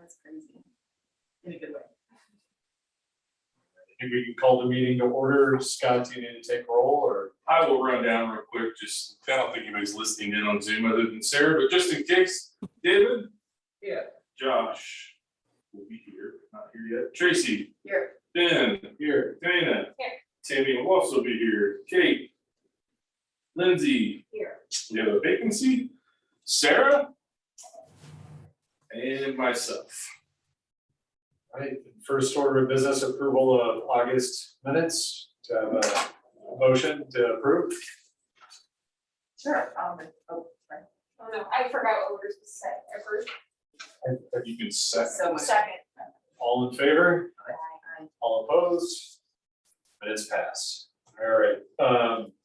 That's crazy. In a good way. I think we can call the meeting to order. Scott, do you need to take roll or? I will run down real quick, just, I don't think anybody's listening in on Zoom other than Sarah, but just in case, David? Yeah. Josh will be here, not here yet. Tracy? Here. Ben? Here. Dana? Here. Tammy will also be here. Kate? Lindsay? Here. We have a vacancy. Sarah? And myself. All right, first order of business, approval of August minutes. To have a motion to approve. Sure. Sorry. Oh no, I forgot what we were supposed to say. Approved. You can second. So much. Second. All in favor? Aye. All opposed? Minutes pass. All right,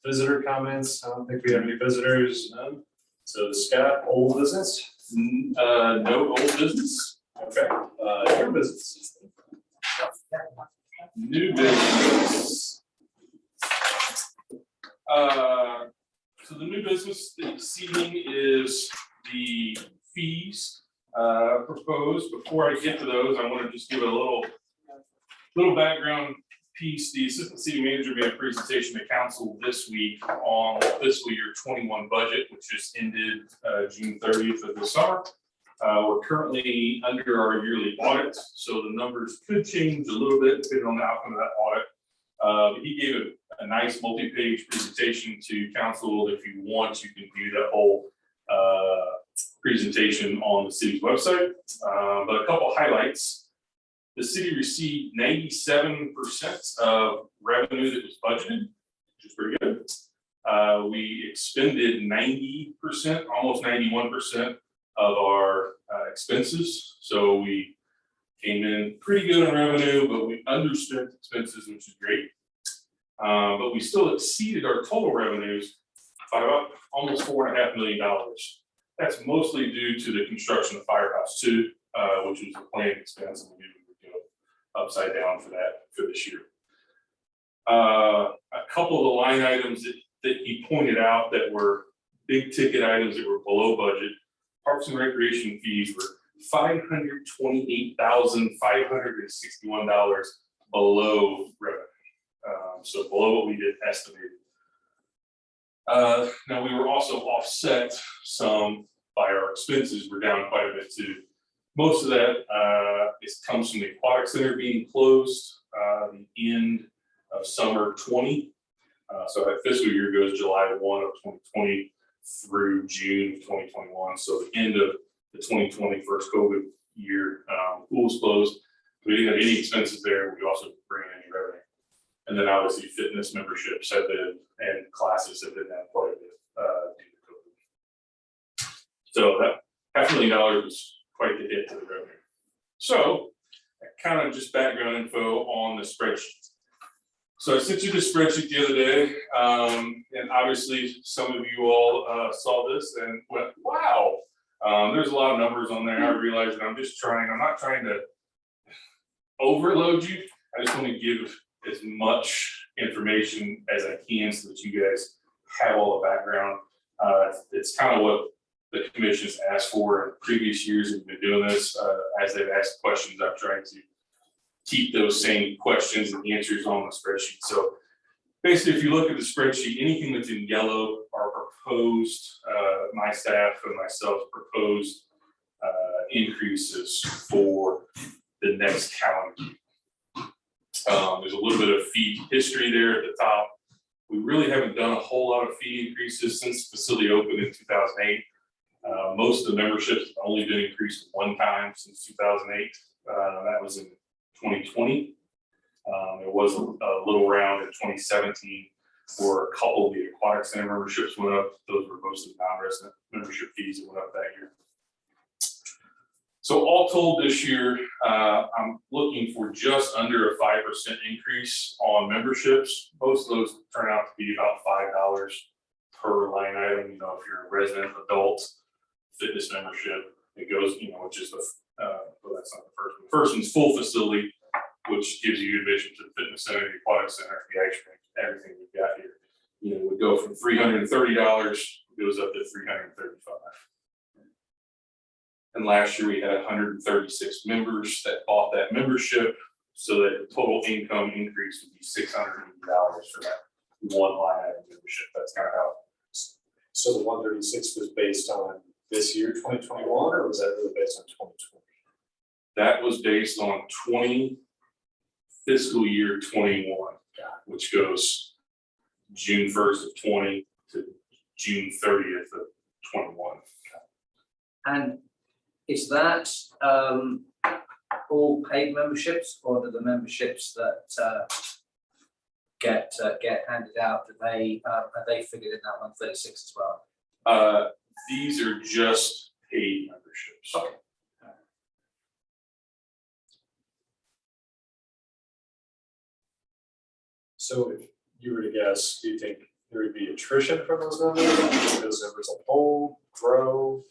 visitor comments. I don't think we have any visitors. None. So Scott, old business? No old business. Okay, new business. New business. So the new business this evening is the fees proposed. Before I get to those, I want to just give a little background piece. The assistant city manager made a presentation to council this week on the fiscal year 21 budget, which just ended June 30th of this summer. We're currently under our yearly audit, so the numbers could change a little bit depending on the outcome of that audit. But he gave a nice multi-page presentation to council. If you want, you can view that whole presentation on the city's website. But a couple highlights. The city received 97% of revenue that was budgeted, which is pretty good. We expended 90%, almost 91% of our expenses. So we came in pretty good on revenue, but we underspent expenses, which is great. But we still exceeded our total revenues by about almost $4.5 million. That's mostly due to the construction of Firehouse 2, which was a planned expense, and we knew we would go upside down for that for this year. A couple of the line items that he pointed out that were big ticket items that were below budget. Parks and recreation fees were $528,561 below revenue. So below what we did estimated. Now we were also offset some by our expenses. We're down quite a bit too. Most of that comes from the aquatic center being closed the end of summer 20. So that fiscal year goes July 1 of 2020 through June of 2021. So the end of the 2020 first COVID year, pool was closed. We didn't have any expenses there. We also didn't bring in any revenue. And then obviously fitness memberships have been, and classes have been down quite a bit due to COVID. So that $500,000 was quite the hit to the revenue. So kind of just background info on the spreadsheet. So I sent you the spreadsheet the other day, and obviously some of you all saw this and went, wow, there's a lot of numbers on there. I realize that I'm not trying to overload you. I just want to give as much information as I can so that you guys have all the background. It's kind of what the commission's asked for in previous years. We've been doing this as they've asked questions. I've tried to keep those same questions and answers on the spreadsheet. So basically, if you look at the spreadsheet, anything that's in yellow are proposed, my staff and myself proposed increases for the next calendar year. There's a little bit of fee history there at the top. We really haven't done a whole lot of fee increases since the facility opened in 2008. Most of the memberships have only been increased one time since 2008. That was in 2020. There was a little round in 2017 where a couple of the aquatic center memberships went up. Those were mostly non-resident membership fees that went up that year. So all told this year, I'm looking for just under a 5% increase on memberships. Most of those turn out to be about $5 per line item. You know, if you're a resident adult fitness membership, it goes, you know, which is the, well, that's not the first one. The first one's full facility, which gives you admission to the fitness center, the aquatic center, the ice rink, everything we've got here. You know, would go from $330, goes up to $335. And last year we had 136 members that bought that membership, so that the total income increase would be $680 for that one line item membership. That's kind of how. So the 136 was based on this year, 2021, or was that really based on 2020? That was based on fiscal year 21, which goes June 1st of 20 to June 30th of 21. And is that all paid memberships, or do the memberships that get handed out, are they figured in that 136 as well? These are just paid memberships. Okay. So if you were to guess, do you think there would be attrition from those members? Do you think those members will hold, grow?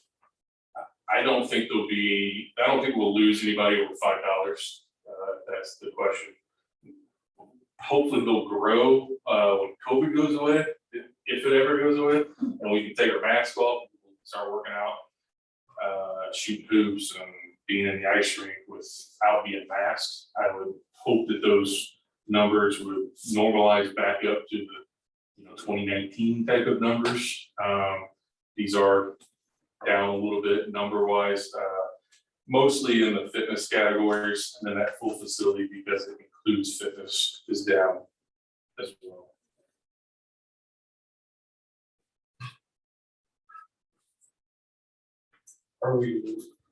I don't think we'll lose anybody over $5. That's the question. Hopefully they'll grow when COVID goes away, if it ever goes away, and we can take our mask off, start working out, shoot hoops and being in the ice rink without being masked. I would hope that those numbers would normalize back up to the 2019 type of numbers. These are down a little bit number wise, mostly in the fitness categories, and then that full facility, because it includes fitness, is down as well. Are we,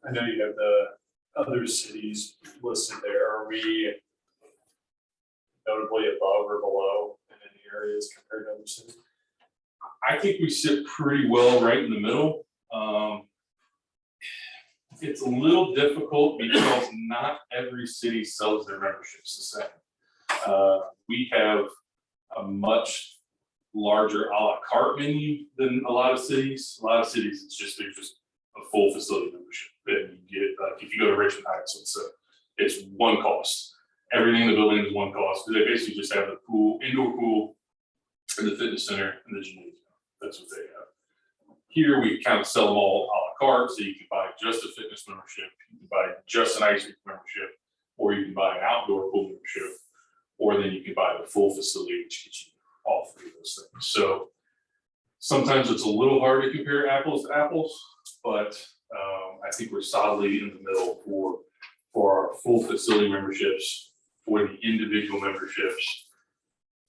I know you have the other cities listed there, are we notably above or below in any areas compared to other cities? I think we sit pretty well right in the middle. It's a little difficult because not every city sells their memberships the same. We have a much larger a la carte menu than a lot of cities. A lot of cities, there's just a full facility membership. And you get, like, if you go to Richmond Heights, it's one cost. Everything in the building is one cost. They basically just have the pool, indoor pool, and the fitness center and the gymnasium. That's what they have. Here we kind of sell them all a la carte, so you can buy just a fitness membership, you can buy just an ice rink membership, or you can buy an outdoor pool membership, or then you can buy the full facility, which gets you all three of those things. So sometimes it's a little hard to compare apples to apples, but I think we're solidly in the middle for our full facility memberships, for the individual memberships.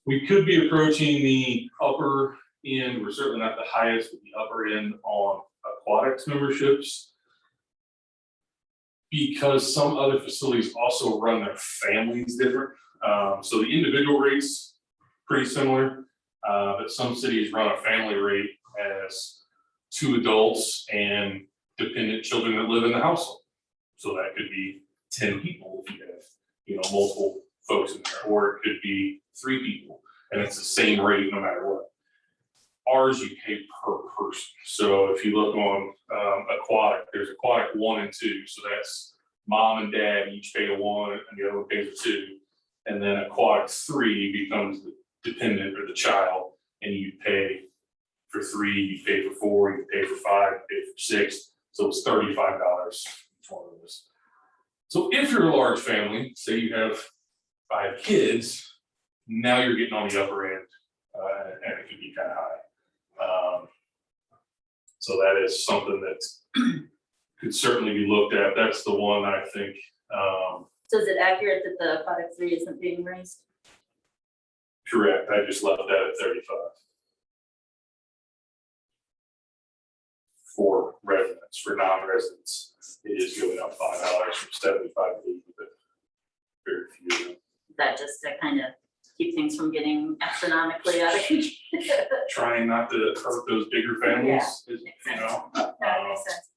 We could be approaching the upper end. We're certainly not the highest, but the upper end on aquatics memberships, because some other facilities also run their families different. So the individual rates pretty similar, but some cities run a family rate as 2 adults and dependent children that live in the household. So that could be 10 people if you have multiple folks in there, or it could be 3 people, and it's the same rate no matter what. Ours, you pay per person. So if you look on aquatic, there's aquatic 1 and 2. So that's mom and dad each pay a 1 and the other one pays a 2. And then aquatic 3 becomes the dependent or the child, and you pay for 3, you pay for 4, you pay for 5, you pay for 6. So it's $35 each one of those. So if you're a large family, say you have 5 kids, now you're getting on the upper end, and it could be kind of high. So that is something that could certainly be looked at. That's the one I think. So is it accurate that the product 3 isn't being raised? Correct. I just left that at 35. For residents, for non-residents, it is going up $5 from 75 to 80, but very few of them. That just to kind of keep things from getting astronomically out of control? Trying not to hurt those bigger families, is, makes you sense. know. That makes sense.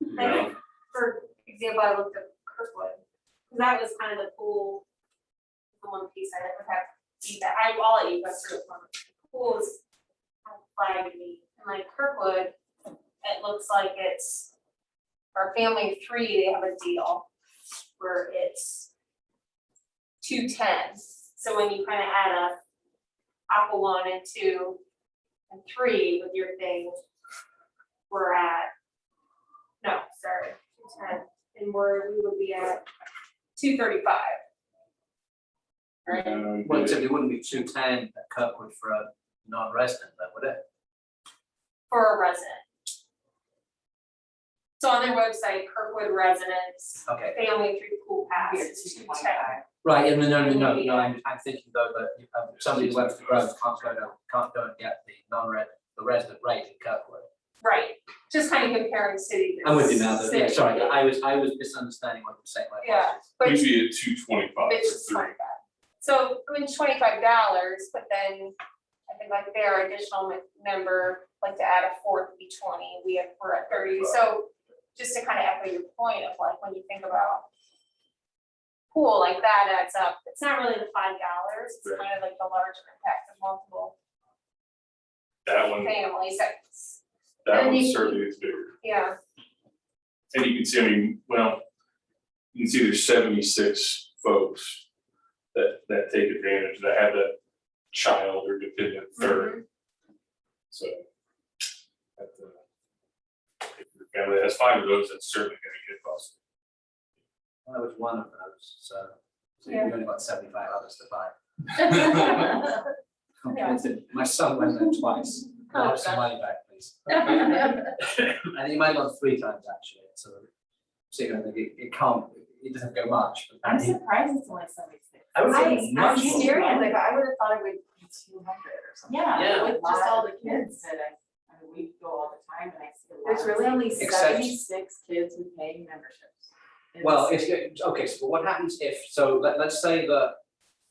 you know, For example, I looked at Kirkwood, because that was kind of the pool, the one piece I would have feedback. I'll let you go through it. Pool is kind of flagged me, and like Kirkwood, it looks like it's, for family of 3, they have a deal where it's 210. So when you kind of add up Aqua 1 and 2 and 3 with your thing, we're at No, sorry, 210, and we would be at 235. Right, Well, except it wouldn't be 210 at Kirkwood for a non-resident, though, would it? for a resident. So on their website, Kirkwood residents, Okay, family through pool pass is 210. right, yeah, no, I'm thinking though that somebody who went to Grove can't go and get the resident rate in Kirkwood. Right, just kind of comparing city to I'm with you now, though, yeah, city. sorry, I was misunderstanding what you're saying, my Yeah. apologies. But We'd be at 225 it's for just three. $25. So, I mean, $25, but then I think like their additional member, like to add a fourth would be 20, we're at 30. So just to kind of echo your point of like, when you think about pool, like that adds up. It's not really the $5, it's Right. kind of like the larger impact of multiple That one, families. that And one you- certainly is bigger. Yeah, And you can see, I mean, well, you can see there's 76 folks that take advantage, that have that child or dependent third. So. If your family has 5 of those, that's certainly gonna get busted. I was one of those, so Yeah. you've only got 75 others to buy. Yeah. My son went there twice. Can I have some money back, please? And he might have gone 3 times actually, so it can't, it doesn't go much. But I'm surprised it's only 76. I would say I'm much more. serious, like, I would have thought it would be 200 or something. Yeah. With just all the kids that I mean, we go all the time and I see a lot. There's really only Except- 76 kids who pay memberships. Well, okay, so what happens if, so let's say that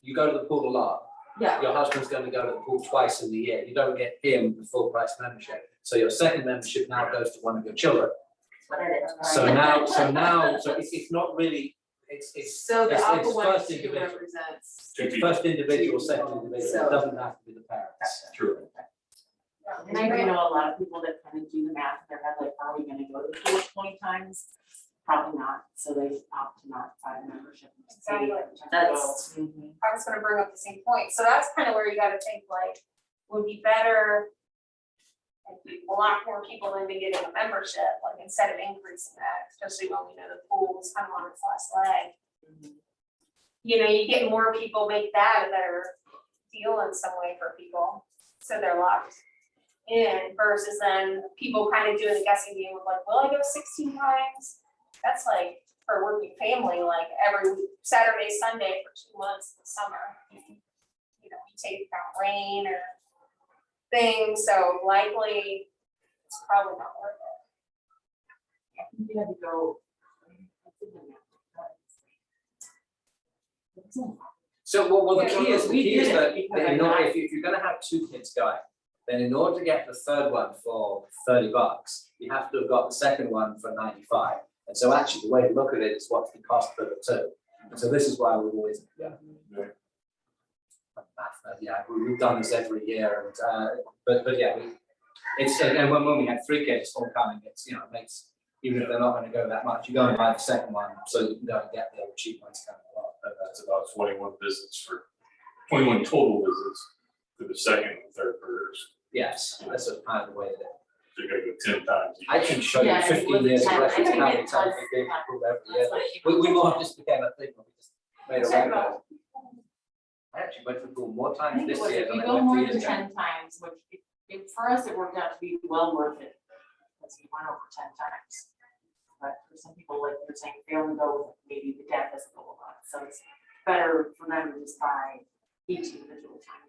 you go to the pool a lot, Yeah, your husband's going to go to the pool twice in the year, you don't get him the full price membership. So your second membership now goes to one of your children. So it's not really, it's so the it's Aqua one first two individual. represents. It's first individual, second individual, So- it doesn't have to be the parents. True. And I do know a lot of people that kind of do the math in their head, like, are we gonna go to the pool 20 times? Probably not, so they opt to not buy the membership. Exactly. That's- I was gonna bring up the same point, so that's kind of where you gotta think like, would be better if a lot more people than be getting a membership, like instead of increasing that, especially when we know the pool is kind of on its last leg. You know, you get more people, make that a better deal in some way for people, so they're locked in versus then people kind of doing the guessing game of like, will I go 16 times? That's like for a working family, like every Saturday, Sunday for 2 months in the summer. You know, you take out rain or things, so likely it's probably not worth it. I think you had to go. So, well, the Yeah, key is we did it that because in I order, like- if you're gonna have 2 kids going, then in order to get the third one for $30, you have to have got the second one for 95. And so actually, the way to look at it is what's the cost for the 2. And so this is why we've always, we've done this every year, and but yeah, it's and when we had 3 kids all coming, it's it makes, even if they're not going to go that much, you go and buy the second one so you can go and get the other cheap ones coming along. That's about 21 visits for 21 total visits for the second and third birders. Yes, that's sort of kind of the way that So you're gonna go 10 times. I can show you Yeah, and 15 years of I records think of how it many times was- we've been approved every year. We more just became a thing, we just made a record. I actually went to the pool more I times think it this was, year if than you I go went more 2 than years ago. 10 times, which for us, it worked out to be well worth it. Because we went over 10 times. But for some people, like you're saying, they only go with maybe the dad doesn't go a lot, so it's better for them to just buy each individual time.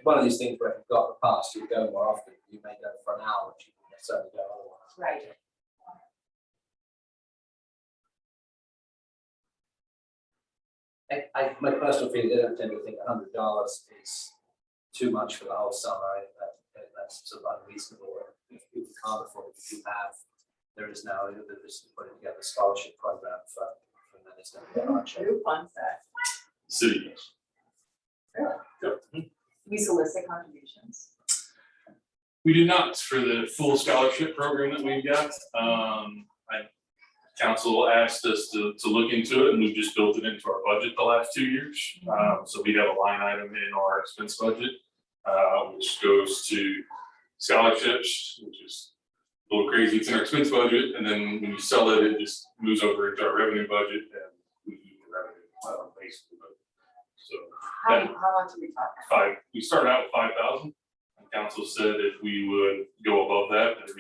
One of these things where if you've got the pass, you go more often, you may go for an hour, which you wouldn't necessarily go otherwise. Right. My personal feeling, I don't tend to think $100 is too much for the whole summer. That's sort of unreasonable. If people can't afford it, there is now, there's putting together a scholarship program for ministers. Who funds that? City. We solicit contributions. We do not for the full scholarship program that we've got. Council asked us to look into it, and we've just built it into our budget the last 2 years. So we have a line item in our expense budget, which goes to scholarships, which is a little crazy, it's in our expense budget, and then when you sell it, it just moves over into our revenue budget and we keep the revenue, basically. So How much are we talking? we started out with 5,000. And council said if we would go above that, then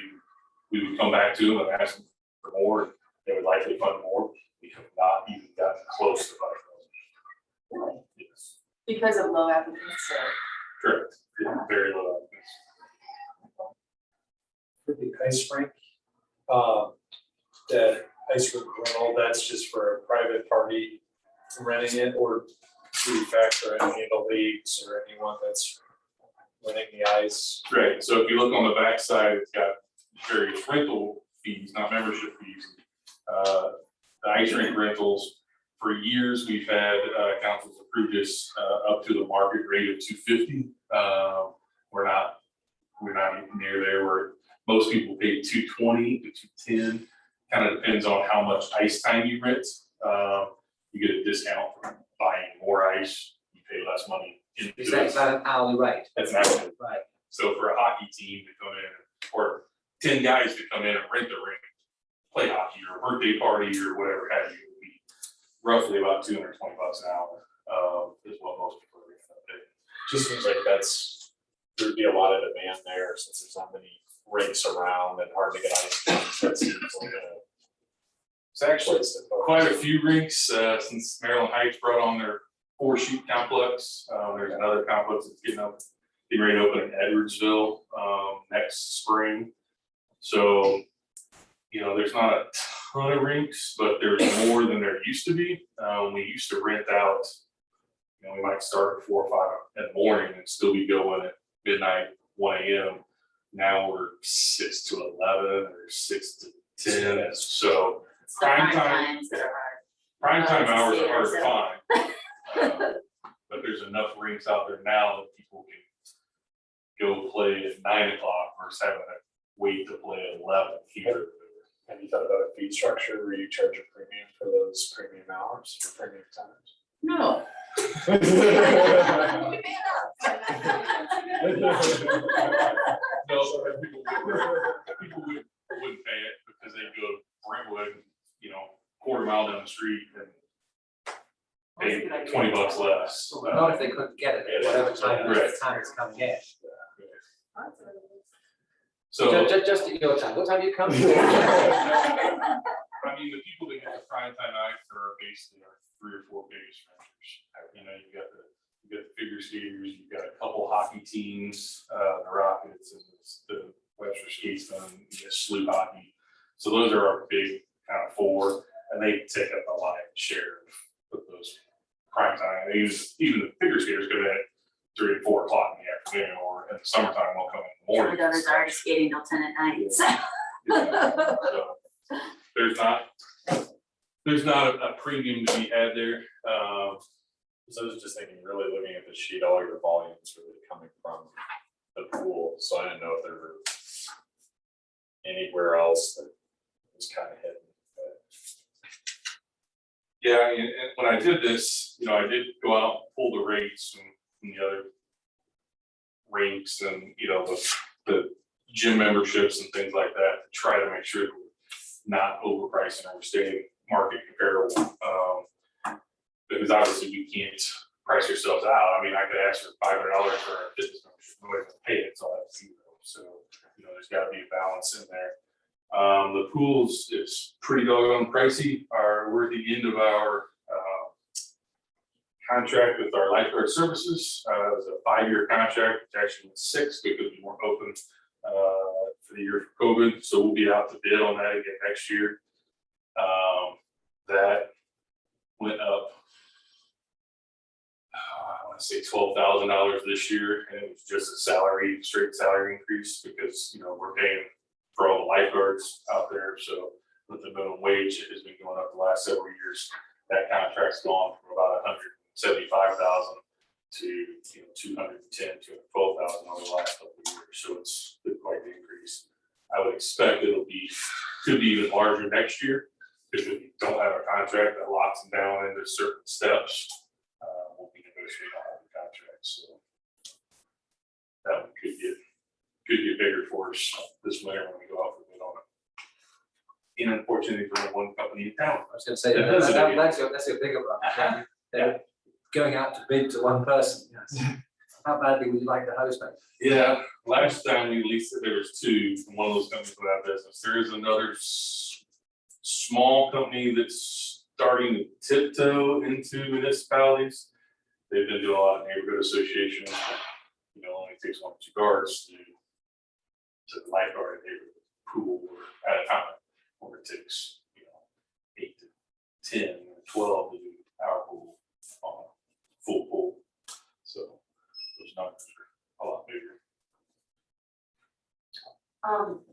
we would come back to them and ask them for more, and they would likely fund more. We have not even gotten close to 5,000. Yes, Because of low applicants, correct, yeah, very low. For the ice rink, that ice rink rental, that's just for a private party renting it, or do you factor in any of the leagues or anyone that's renting the ice? Right, so if you look on the back side, it's got various rental fees, not membership fees. The ice rink rentals, for years, we've had, councils approve this, up to the market rate of $250. We're not even near there, where most people pay $220 to $210. Kind of depends on how much ice time you rent. You get a discount for buying more ice, you pay less money. Is that an hourly rate? That's an hourly. Right. So for a hockey team to come in, or 10 guys to come in and rent the rink, play hockey or a birthday party or whatever have you, it would be roughly about $220 an hour, is what most people are gonna pay. Just seems like there'd be a lot of demand there, since there's not many rinks around and hard to get ice. That seems like It's actually place to focus. quite a few rinks, since Maryland Heights brought on their 4-sheet complex. There's another complex that's getting ready to open in Edwardsville, next spring. So, there's not a ton of rinks, but there's more than there used to be. We used to rent out, we might start at 4 or 5 in the morning and still be going at midnight, 1 a.m. Now we're 6 to 11 or 6 to 10, so It's the Prime prime time. times that are hard. prime time to hours see are hard it, to find. But there's enough rinks out there now that people can go play at 9 o'clock versus having to wait to play at 11 here. Have you thought about a fee structure where you charge a premium for those premium hours or premium times? No. No, people wouldn't pay it because they go to Brentwood, quarter mile down the street and pay $20 less. Not if they couldn't get it at whatever time, Right. time it's coming in. So, Just at your time, what time do you come? I mean, the people that get the prime time nights are basically our 3 or 4 biggest renters. You've got the figure skaters, you've got a couple hockey teams, the Rockets and the Webster Statesmen, SLU hockey. So those are our big kind of 4, and they take up a lion's share of those prime time. Even the figure skaters come in at 3 and 4 o'clock in the afternoon, or in the summertime, they'll come in the My morning. daughter's already skating till 10 at night, so. Yeah, so there's not a premium to be had there. So I was just thinking, really looking at the sheet, all your volumes really coming from the pool, so I didn't know if there were anywhere else that was kind of hidden. Yeah, and when I did this, I did go out and pull the rates from the other rinks and, the gym memberships and things like that, to try to make sure that we're not overpricing or staying market comparable. Because obviously we can't price ourselves out. I mean, I could ask for $500 for a fitness membership, nobody's gonna pay it, so that's zero. So, there's gotta be a balance in there. The pools is pretty doggone pricey. We're at the end of our contract with our lifeguard services. It was a 5-year contract, it's actually 6 because we weren't open for the year for COVID, so we'll be out to bid on that again next year. That went up, I want to say $12,000 this year, and it was just a straight salary increase because, we're paying for all the lifeguards out there, so with the minimum wage, it has been going up the last several years. That contract's gone from about $175,000 to, $210,000, $212,000 over the last couple of years, so it's been quite the increase. I would expect could be even larger next year, because if you don't have a contract that locks them down into certain steps, we'll be negotiating on the contract, so that one could get could get bigger for us this winter when we go out for bid on it. And unfortunately, for one company in town. I was gonna say, It has a big- that's a bigger one. Going out to bid to one person, yes. How badly would you like the hose back? Yeah, last time we leased it, there was two, from one of those companies went out of business. There is another small company that's starting to tiptoe into municipalities. They've been doing a lot of neighborhood associations, you know, only takes 1 or 2 guards to the lifeguard neighborhood pool at a time, or it takes, you know, 8 to 10 or 12 to do our pool on a full pool. So those numbers are a lot bigger. A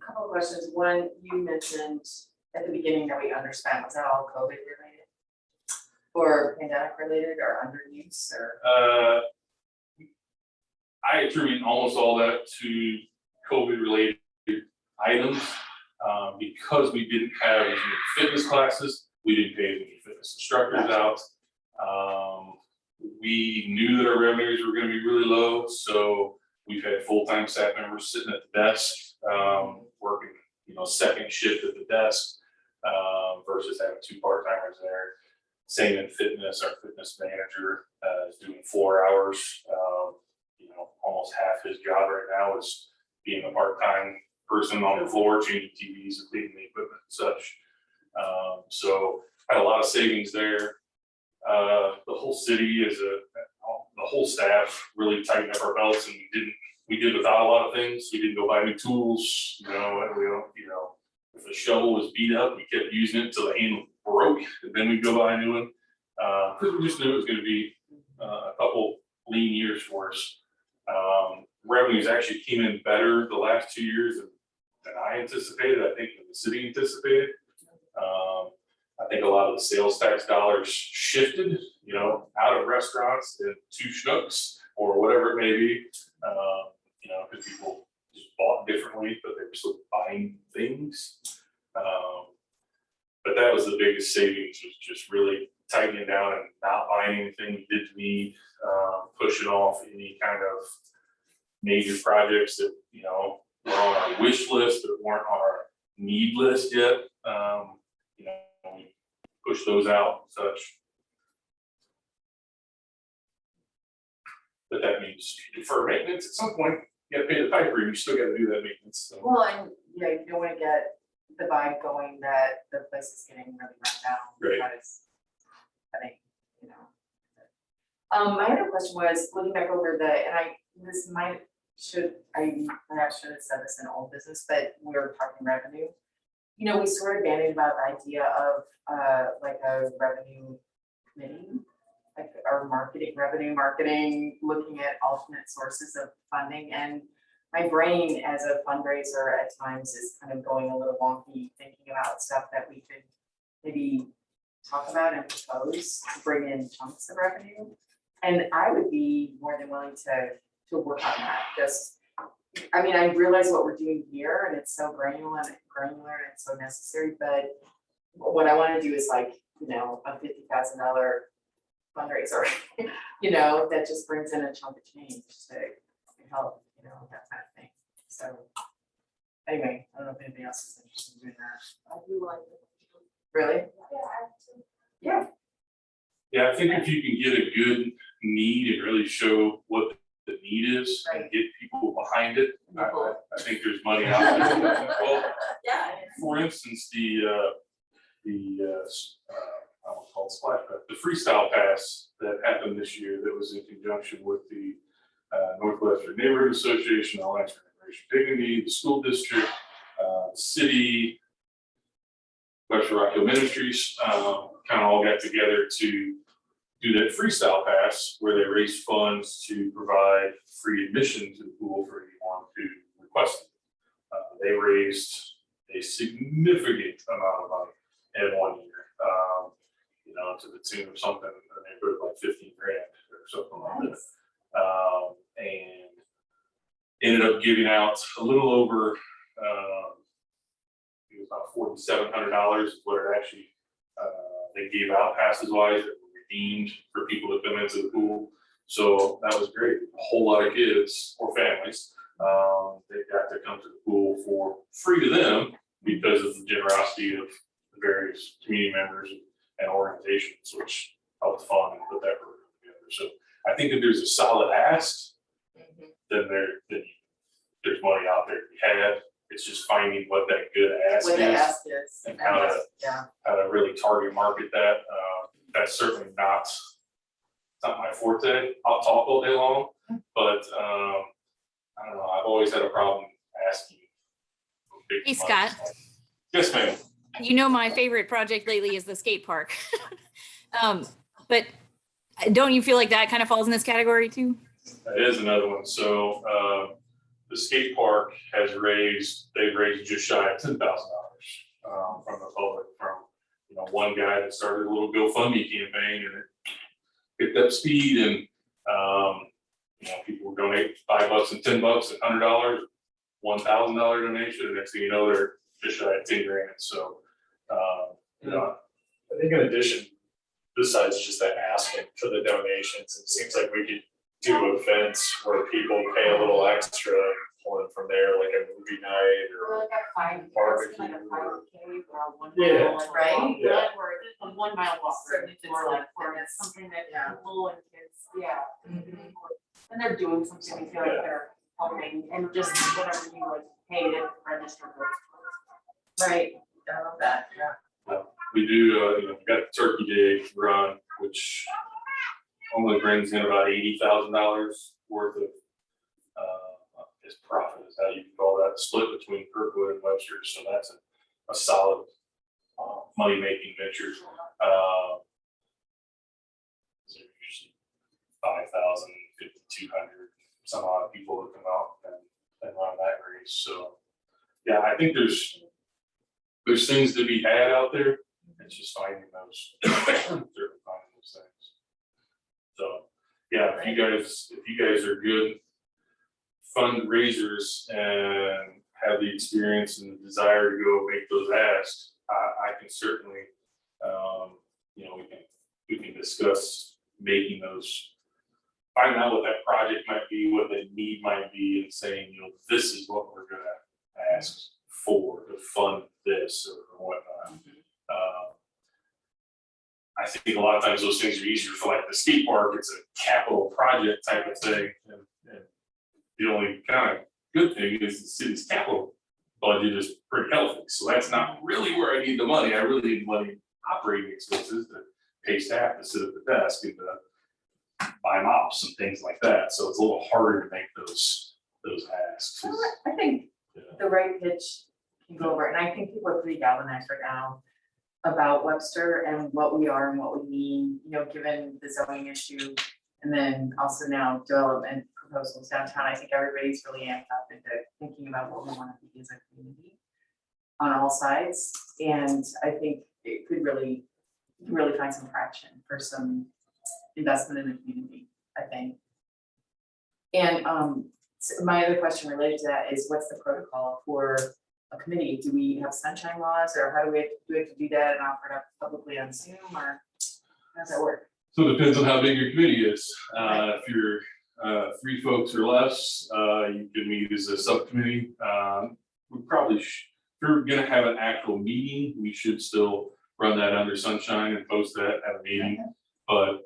couple of questions. One, you mentioned at the beginning that we underspent. Was that all COVID related? Or pandemic related or underuse or? I attribute almost all that to COVID related items. Because we didn't have as many fitness classes, we didn't pay as many fitness instructors out. We knew that our revenues were gonna be really low, so we've had full-time staff members sitting at the desk, working, you know, second shift at the desk, versus having 2 part-timers there. Same in fitness, our fitness manager, is doing 4 hours. You know, almost half his job right now is being a part-time person on the floor, changing TVs and cleaning the equipment and such. So had a lot of savings there. The whole city the whole staff really tightened up our belts, and we did without a lot of things. We didn't go buy new tools, you know, if a shovel was beat up, we kept using it until the handle broke, and then we'd go buy a new one. Because we just knew it was gonna be a couple lean years for us. Revenues actually came in better the last 2 years than I anticipated, I think than the city anticipated. I think a lot of the sales tax dollars shifted, you know, out of restaurants and to Schnucks or whatever it may be. You know, because people just bought differently, but they were still buying things. But that was the biggest savings, was just really tightening down and not buying anything we didn't need, pushing off any kind of major projects that, you know, were on our wish list that weren't on our need list yet. You know, we push those out and such. But that means defer maintenance at some point. You gotta pay the piper, you still gotta do that maintenance. So. Well, and yeah, you don't wanna get the vibe going that the place is getting really run down. Right. Because, I think, you know. My other question was, looking back over I perhaps should have said this in old business, but we were talking revenue. You know, we sort of bandied about the idea of like a revenue committee, like our marketing, looking at alternate sources of funding. And my brain as a fundraiser at times is kind of going a little wonky, thinking about stuff that we could maybe talk about and propose to bring in chunks of revenue. And I would be more than willing to work on that. Just, I mean, I realize what we're doing here and it's so granular and it's so necessary, but what I want to do is like, you know, a $50,000 fundraiser, you know, that just brings in a chunk of change to help, you know, that kind of thing. So anyway, I don't know if anybody else is interested in doing that. I do like it. Really? Yeah. Yeah, I think if you can get a good need and really show what the need is and get people behind it, I think there's money out there. Well, Yeah. for instance, I won't call it splash pad, the freestyle pass that happened this year that was in conjunction with the Northwestern Neighborhood Association, Alliance for Immigration Dignity, the school district, city, Western Rock Hill Ministries, kind of all got together to do that freestyle pass where they raise funds to provide free admission to the pool for anyone who requested. They raised a significant amount of money in 1 year, you know, to the tune of something, they put like 15 grand or something like that. And ended up giving out a little over, it was about $4,700 is what it actually, they gave out passes wise that were redeemed for people to come into the pool. So that was great. A whole lot of kids or families, they got to come to the pool for free to them because of the generosity of the various community members and organizations, which helped fund and put that program together. So I think if there's a solid ask, then there's money out there to be had. It's just finding what that good ask What the is ask is. and how Yeah. to really target market that. That's certainly not, it's not my forte. I'll talk all day long, but I don't know, I've always had a problem asking. for big Hey, money. Scott. Yes, ma'am. You know, my favorite project lately is the skate park. But don't you feel like that kind of falls in this category too? That is another one. So the skate park they've raised just shy of $10,000 from the public, from one guy that started a little GoFundMe campaign and it picked up speed, and people will donate $5 and $10 and $100, $1,000 donation, and next thing you know, they're just shy of 10 grand. So I think in addition, besides just that asking for the donations, it seems like we could do events where people pay a little extra and pull in from there, like a movie night Or or like a 5K, barbecue like a 5K or a 1 Yeah. mile, like a Right? walk, Yeah. or a 1 mile walk, Certainly fits or like like, or fitness. something that Yeah. people and kids, yeah. Mhm. And they're doing something, we feel like Yeah. they're helping, and just whatever you like pay to register goes towards. Right, I love that, yeah. we do, we've got the Turkey Day run, which only brings in about $80,000 worth of is profit, is how you can call that, split between Kirkwood and Webster. So that's a solid money-making venture. So usually 5,000, 5,200, some odd people that come out and run that race. So yeah, I think there's things to be had out there. It's just finding those, finding those things. So yeah, if you guys are good fundraisers and have the experience and the desire to go make those asks, I can certainly, we can discuss making those, find out what that project might be, what the need might be, and saying, this is what we're gonna ask for to fund this or whatnot. I think a lot of times those things are easier for like the skate park. It's a capital project type of thing, and the only kind of good thing is the city's capital budget is pretty healthy. So that's not really where I need the money. I really need money in operating expenses to pay staff to sit at the desk and to buy mops and things like that. So it's a little harder to make those asks. I think Yeah. the right pitch can go over, and I think people are pretty galvanized right now about Webster and what we are and what we mean, given the zoning issue. And then also now development proposals downtown. I think everybody's really amped up into thinking about what we want to be as a community on all sides. And I think it could really find some traction for some investment in the community, I think. And so my other question related to that is, what's the protocol for a committee? Do we have sunshine laws, or how do we have to do that and offer it up publicly on Zoom, or how does that work? So it depends on how big your committee is. If you're 3 folks or less, you can meet as a subcommittee. We probably, if you're gonna have an actual meeting, we should still run that under sunshine and post that at a meeting. But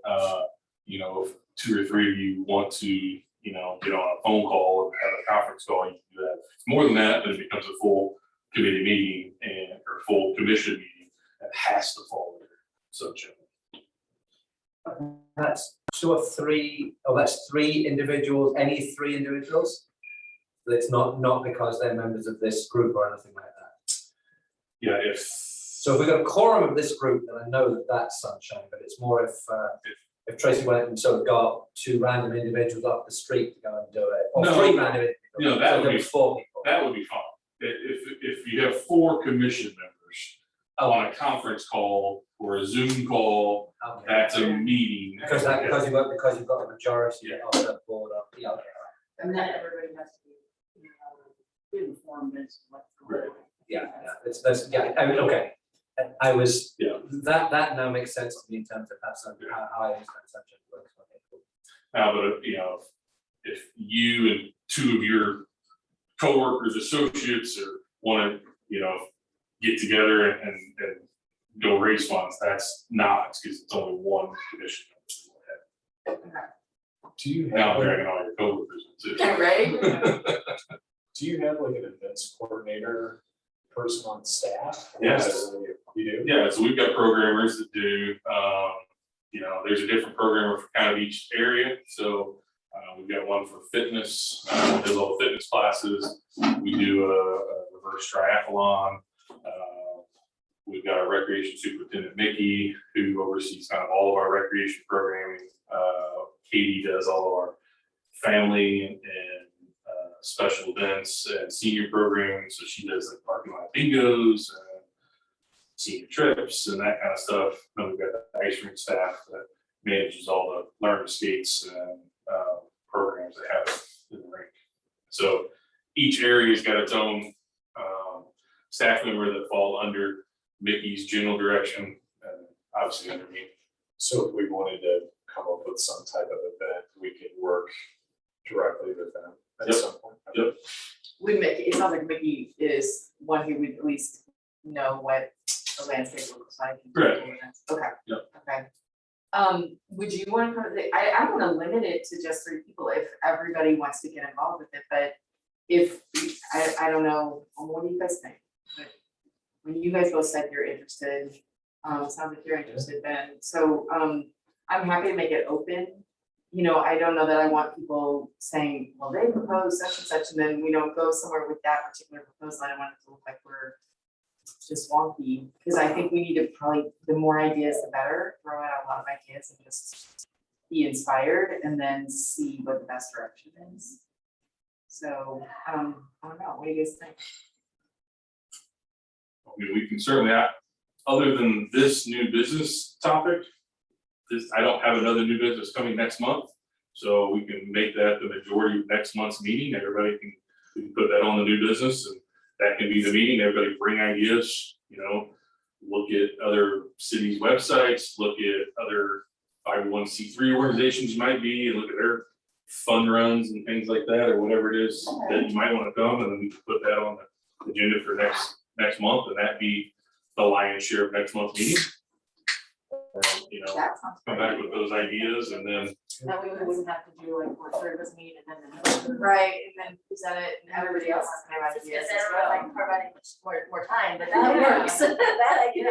if 2 or 3 of you want to, get on a phone call or have a conference call, you can do that. If it's more than that, then it becomes a full committee meeting or full commission meeting that has to follow their sunshine. That's 2 or 3, that's 3 individuals, any 3 individuals? It's not because they're members of this group or anything like that. Yeah, So if we've got a quorum of this group, then I know that that's sunshine, but it's more if Tracy went and sort of got 2 random individuals off the street to go and do it, or No. 3 random individuals. That so would there be was 4 people. that would be fine. If you have 4 commission members on a conference call or a Zoom call, Okay. that's a meeting. Because you've got a majority of the board up. Yeah, okay. And then everybody has to be, informed as to what's going on. Yeah, I mean, okay. I was, Yeah. that now makes sense to me in terms of how I understand subject works. Okay, cool. Now, but if you and 2 of your coworkers, associates, or want to, get together and go raise funds, that's not, because it's only one commission. Do you Now have, I'm dragging all your coworkers too. Right? do you have like an events coordinator person on staff? Yes. You do? Yeah, so we've got programmers that do, there's a different programmer for kind of each area, so we've got one for fitness, does all the fitness classes. We do a reverse triathlon. We've got our recreation superintendent, Mickey, who oversees kind of all of our recreation programming. Katie does all of our family and special events and senior programming, so she does like parking lot bingos and senior trips and that kind of stuff. Then we've got the ice rink staff that manages all the learner skates and programs they have in the rink. So each area's got its own staff member that fall under Mickey's general direction and obviously under me. So if we wanted to come up with some type of event, we could work directly with them at Yep. some point. Yep. Would Mickey, it sounds like Mickey is one who would at least know what the landscape looks like. Right. Okay. Yep. Okay. Would you want to, I don't want to limit it to just 3 people if everybody wants to get involved with it, but if, I don't know, what do you guys think? But when you guys both said you're interested, it sounds like you're interested then, so, I'm happy to make it open. I don't know that I want people saying, well, they propose such and such, and then we don't go somewhere with that particular proposal. I don't want it to look like we're just wonky, because I think we need to probably, the more ideas, the better, throw out a lot of ideas and just be inspired and then see what the best direction is. So, I don't know, what do you guys think? I mean, we can certainly, other than this new business topic, I don't have another new business coming next month. So we can make that the majority of next month's meeting. Everybody we can put that on the new business and that can be the meeting. Everybody bring ideas, look at other cities' websites, look at other 501c3 organizations you might be and look at their fun runs and things like that, or whatever it is that you might want to come, and then we can put that on the agenda for next month, and that be the lion's share of next month's meeting. That sounds Come back with those ideas, and then That way we wouldn't have to do like what three of us meet and then. right, and then present it, and everybody else has their Just ideas because as I don't know if I well. can carve out much more time, but that Yeah. works. That I can.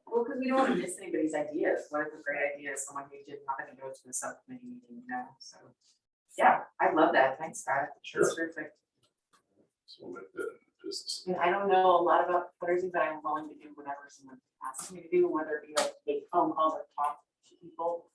Well, because we don't want to miss anybody's ideas. What if a great idea is someone who didn't happen to go to the subcommittee meeting, so. Yeah, I love that. Thanks, Scott. Sure. That's terrific. so with the business. And I don't know a lot about fundraising, but I'm willing to do whatever someone asks me to do, whether it be like make phone calls or talk to people.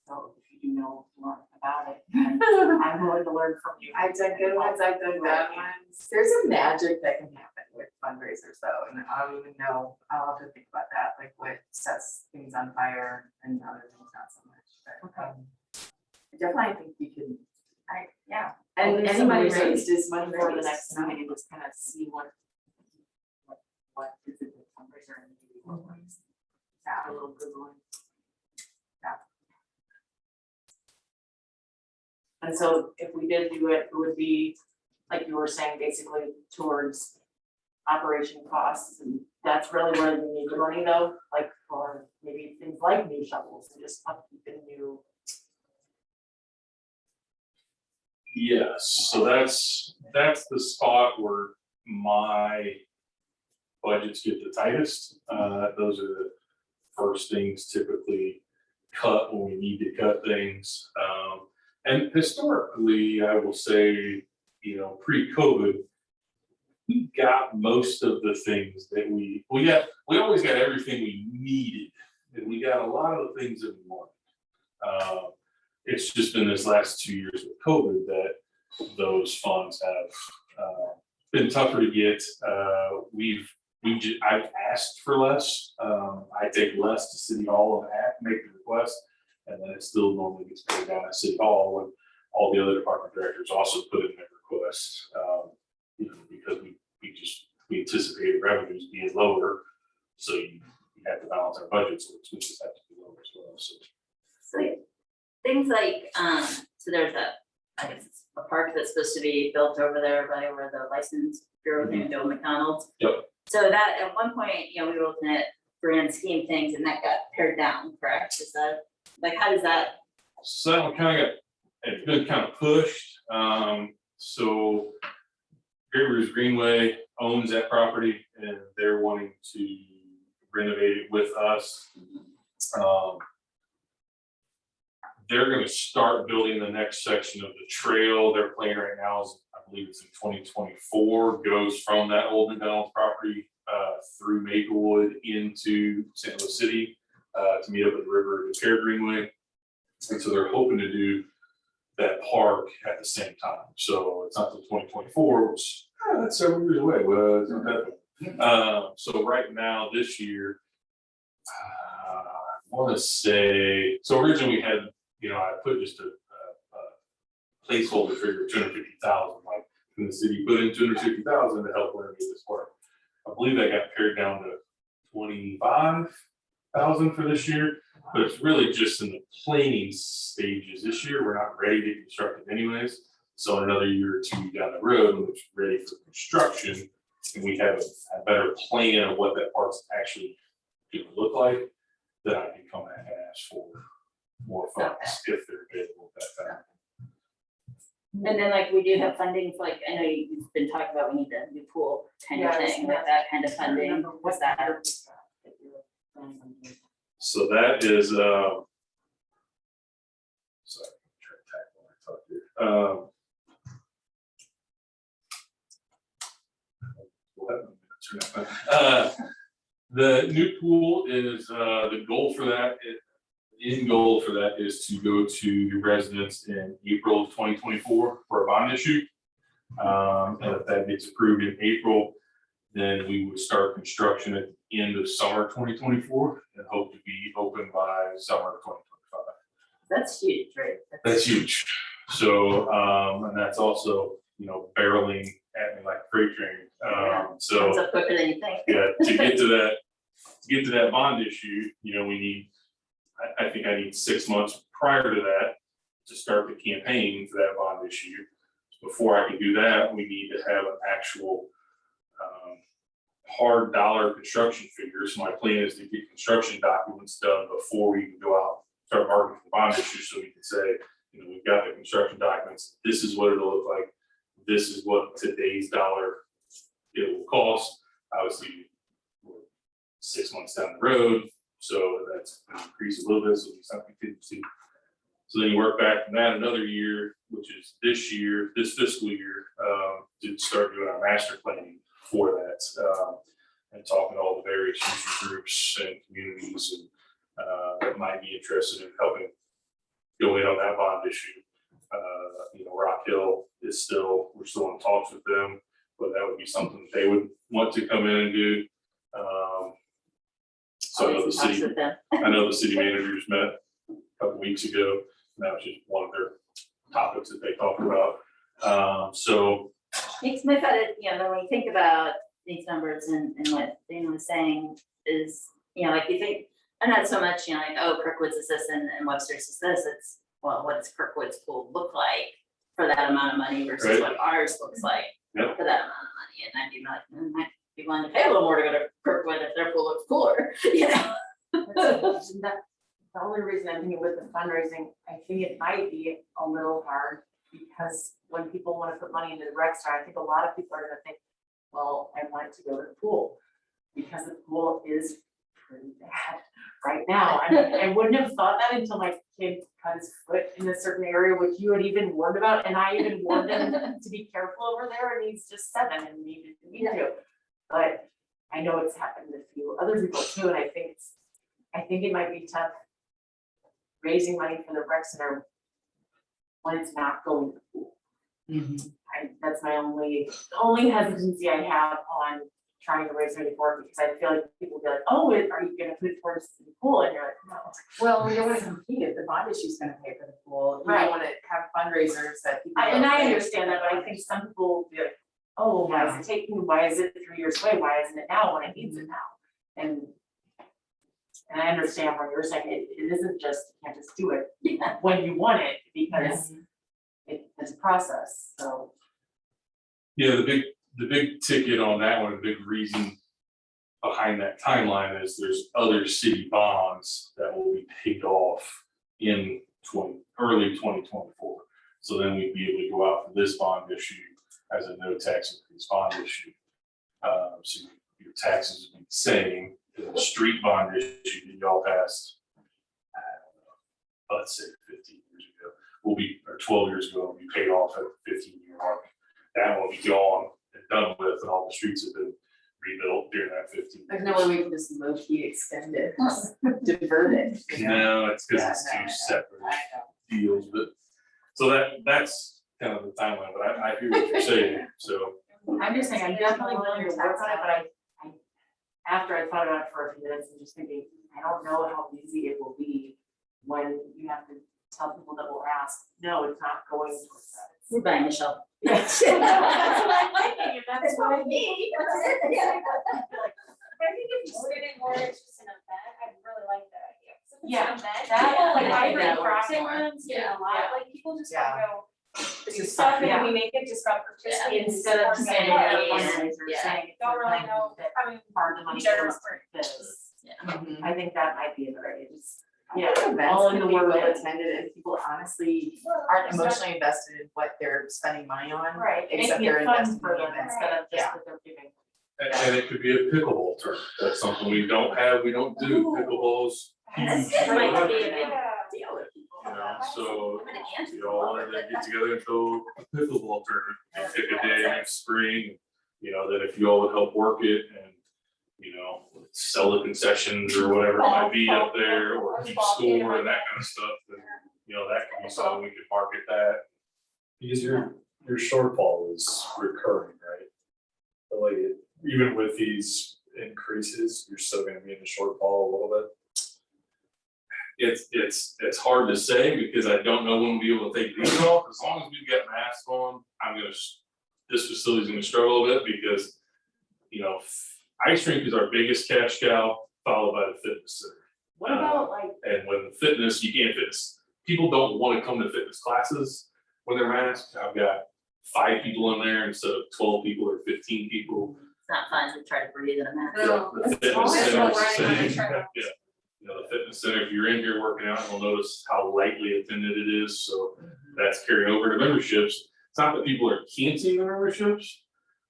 So if you do know more about it, I'm willing to learn from you. I've done good ones, I've done bad ones. There's a magic that can happen with fundraisers though, and I don't even know, I'll have to think about that, like what sets things on fire and other things not so much, but, definitely I think you can, yeah. And And any money research raised is money for the raised, next so. meeting and just kind of see what is a good fundraiser and maybe what ways. Yeah. A little Googling. And so if we did do it, it would be, like you were saying, basically towards operation costs, and that's really where you need the money though, like for maybe things like new shovels and just upkeeping new. Yes, so that's the spot where my budgets get the tightest. Those are the first things typically cut when we need to cut things. And historically, I will say, pre-COVID, we got most of the things that we always got everything we needed, and we got a lot of the things that we wanted. It's just been this last 2 years with COVID that those funds have been tougher to get. I've asked for less. I take less to City Hall and make the request, and then it still normally gets paid down at City Hall when all the other department directors also put in their request. Because we anticipated revenues being lower, so you have to balance our budget, so expenses have to be lower as well. So So things like, so there's I guess it's a park that's supposed to be built over there by where the license bureau thing, Bill McDonald's. Yep. So that, at one point, you know, we were looking at grand scheme things and that got pared down, correct? Is that, like, how does that, So that one kind of got, it's been kind of pushed, so Great Rivers Greenway owns that property and they're wanting to renovate it with us. They're gonna start building the next section of the trail. Their plan right now is, I believe it's in 2024, goes from that old McDonald's property through Maplewood into St. Louis City to meet up at the River Repair Greenway. And so they're hoping to do that park at the same time. So it's not till 2024, which that's several years away. Well, it's not that. So right now, this year, I want to say, so originally we had, you know, I put just a placeholder figure of 250,000, like from the city put in 250,000 to help renovate this park. I believe that got pared down to 25,000 for this year, but it's really just in the planning stages. This year, we're not ready to construct it anyways. So another year or two down the road, when it's ready for construction, and we have a better plan of what that park's actually gonna look like, then I can come back and ask for more funds if they're available at that time. and then like we do have funding for, like, I know you've been talking about we need a new pool kind of Yes, thing, like that kind of funding, was that? So that is, sorry, I'm trying to tackle what I talked here. The new pool is, the goal for that, the end goal for that is to go to residents in April of 2024 for a bond issue. And if that gets approved in April, then we would start construction at the end of summer 2024 and hope to be open by summer of 2025. That's huge, right? That's huge. So, and that's also, you know, barreling at me like a freight train. So. Comes up quicker than you think. Yeah, to get to that bond issue, you know, we need, I think I need 6 months prior to that to start the campaign for that bond issue. Before I can do that, we need to have an actual hard dollar construction figure. So my plan is to get construction documents done before we can go out, start marketing for bond issue, so we can say, you know, we've got the construction documents, this is what it'll look like, this is what today's dollar it will cost. Obviously, we're 6 months down the road, so that's gonna increase a little bit, so it's not contingency. So then you work back from that another year, which is this year, this fiscal year, to start doing our master planning for that, and talking to all the various user groups and communities and that might be interested in helping go in on that bond issue. You know, Rock Hill is still, we're still in talks with them, but that would be something they would want to come in and do. So I know the Always in touch city, with them. I know the city managers met a couple weeks ago, and that was just one of their topics that they talked about. So Makes me feel, you know, when we think about these numbers and what Dana was saying is, you know, like you think, and not so much, you know, like, oh, Kirkwood's is this and Webster's is this, it's, well, what does Kirkwood's pool look like for that amount of money versus Right. what ours looks like Yep. for that amount of money, and I'd be like, I might be willing to pay a little more to go to Kirkwood if their pool looks cooler, you know? The only reason I'm thinking with the fundraising, I think it might be a little hard, because when people wanna put money into the rec center, I think a lot of people are gonna think, well, I want to go to the pool, because the pool is pretty bad right now. I mean, I wouldn't have thought that until my kid cut his foot in a certain area, which you had even warned about, and I even warned him to be careful over there, and he's just 7 and needed me to. But I know it's happened to a few other people too, and I think it might be tough raising money for the rec center when it's not going to the pool. That's my only hesitancy I have on trying to raise money for it, because I feel like people will be like, oh, are you gonna put it towards the pool? And you're like, no. Well, we don't wanna compete if the bond issue's gonna pay for the pool. We Right. don't wanna have fundraisers that people. And don't I pay understand that, but I think some people will be like, oh, why is it taking, why is it 3 years away? Why isn't it now when it needs it now? And I understand what you're saying, it isn't just, you can't just do it when you want it, because it as a process, so. Yeah, the big ticket on that one, the big reason behind that timeline is there's other city bonds that will be paid off in early 2024. So then we'd be able to go out for this bond issue as a no tax increase bond issue. So your taxes would be the same. The street bond issue that y'all passed, I don't know, let's say 15 years ago, or 12 years ago, will be paid off at the 15-year mark. That will be gone and done with, and all the streets have been rebuilt during that 15 years. There's no way we can just low-key extend it, divert it. you know? No, it's because Yeah, it's no, two no, separate I know. deals, but, so that's kind of the timeline, but I hear what you're saying, so. I'm just saying, I'm definitely willing to work on it, but I, after I thought about it for a few minutes, I'm just thinking, I don't know how easy it will be when you have to tell people that will ask, no, it's not going towards that. We're buying Michelle. Yes. That's what I'm thinking, and that's what I me. But I think if you spin it more, it's just an event, I really like that idea. So if it's Yeah, an event, that- people like I I think bring that works profit more. ones, yeah, a lot, like people just Yeah. wanna go. It's Do just stuff fun, and yeah. we make it just about participating. Instead of supporting saying it. it's a Yeah. fundraiser, Yeah. saying it's Don't a really fund know, that I mean, part of the money generous goes to this. Mhm. I think that might be a good idea, just, I yeah, think events all in can the be well word. attended and people honestly aren't emotionally invested in what they're spending money on. Right. Except Making they're it fun investing for in them events. instead of just Yeah. that they're giving. And it could be a pickleball tournament, that's something we don't have, we don't do pickleballs. That's huge, might be a big Yeah. deal with people. You know, so I'm gonna answer we all wanted to get together and throw a pickleball tournament, and pick a day next spring, you know, that if you all would help work it and, you know, sell the concessions or whatever it might be up there, or keep score and that kind of stuff, then, you know, that could be something we could market that. Because your shortfall is recurring, right? But like, even with these increases, you're still gonna be in the shortfall a little bit. It's hard to say because I don't know when we'll be able to take these off. As long as we've got masks on, this facility's gonna struggle a bit because, you know, ice rink is our biggest cash cow, followed by the fitness center. What about like, And when fitness, you can't fitness, people don't wanna come to fitness classes when they're masked. I've got 5 people in there instead of 12 people or 15 people. It's not fun to try to breathe in a mask. No, The it's fitness always center is the right on the same. treadmill. Yeah. You know, the fitness center, if you're in here working out, you'll notice how lightly attended it is, so that's carrying over to memberships. It's not that people are canceling their memberships,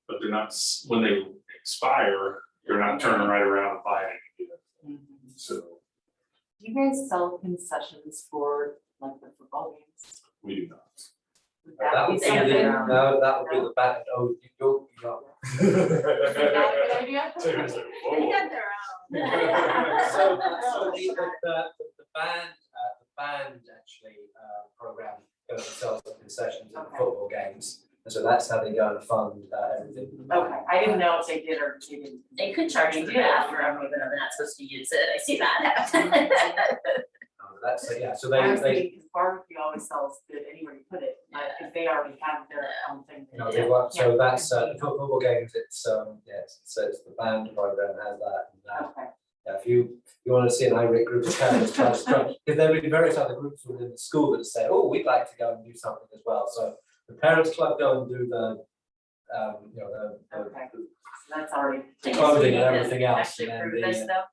but they're not, when they expire, they're not turning right around and buying it again. So do you guys sell concessions for like the football games? we do not. Would That that would be be something? no, that would be the back, oh, you're. Is that a good idea? Taylor's like, They whoa. have their own. So the band actually, program goes and sells the concessions at Okay. football games. And so that's how they go and fund, everything. for the band. Okay, I didn't know if they did or they didn't. They could charge you for the bathroom, even though they're not supposed to use it. I see that happen. That's, yeah, so I was they, thinking, because barbecue always sells good anywhere you put it, but if they already have their own thing. you know, they work, so that's, football games, it's, yes, so it's the band program has that and that. Okay, Yeah, if you want to see an IRIC group of parents try to struggle, because there will be various other groups within the school that say, oh, we'd like to go and do something as well. So the parents club go and do the, you know, okay, so that's already. the clothing and everything else. Actually And prove then this the, though.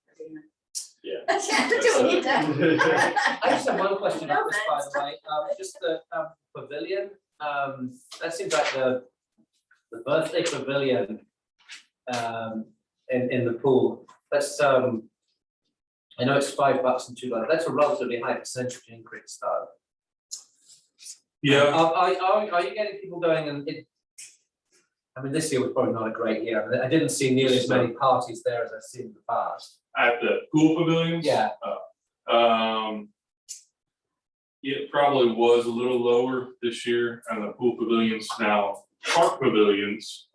Yeah. Do we need to? I just have one question No about this, by the way, just the pavilion, that seems like the birthday pavilion in the pool, that's, I know it's $5 and $2, that's a relatively high percentage increase though. Yeah, Are you getting people going and I mean, this year was probably not a great year, I didn't see nearly as many parties there as I've seen in the past. at the pool pavilions. Yeah. It probably was a little lower this year on the pool pavilions. Now, park pavilions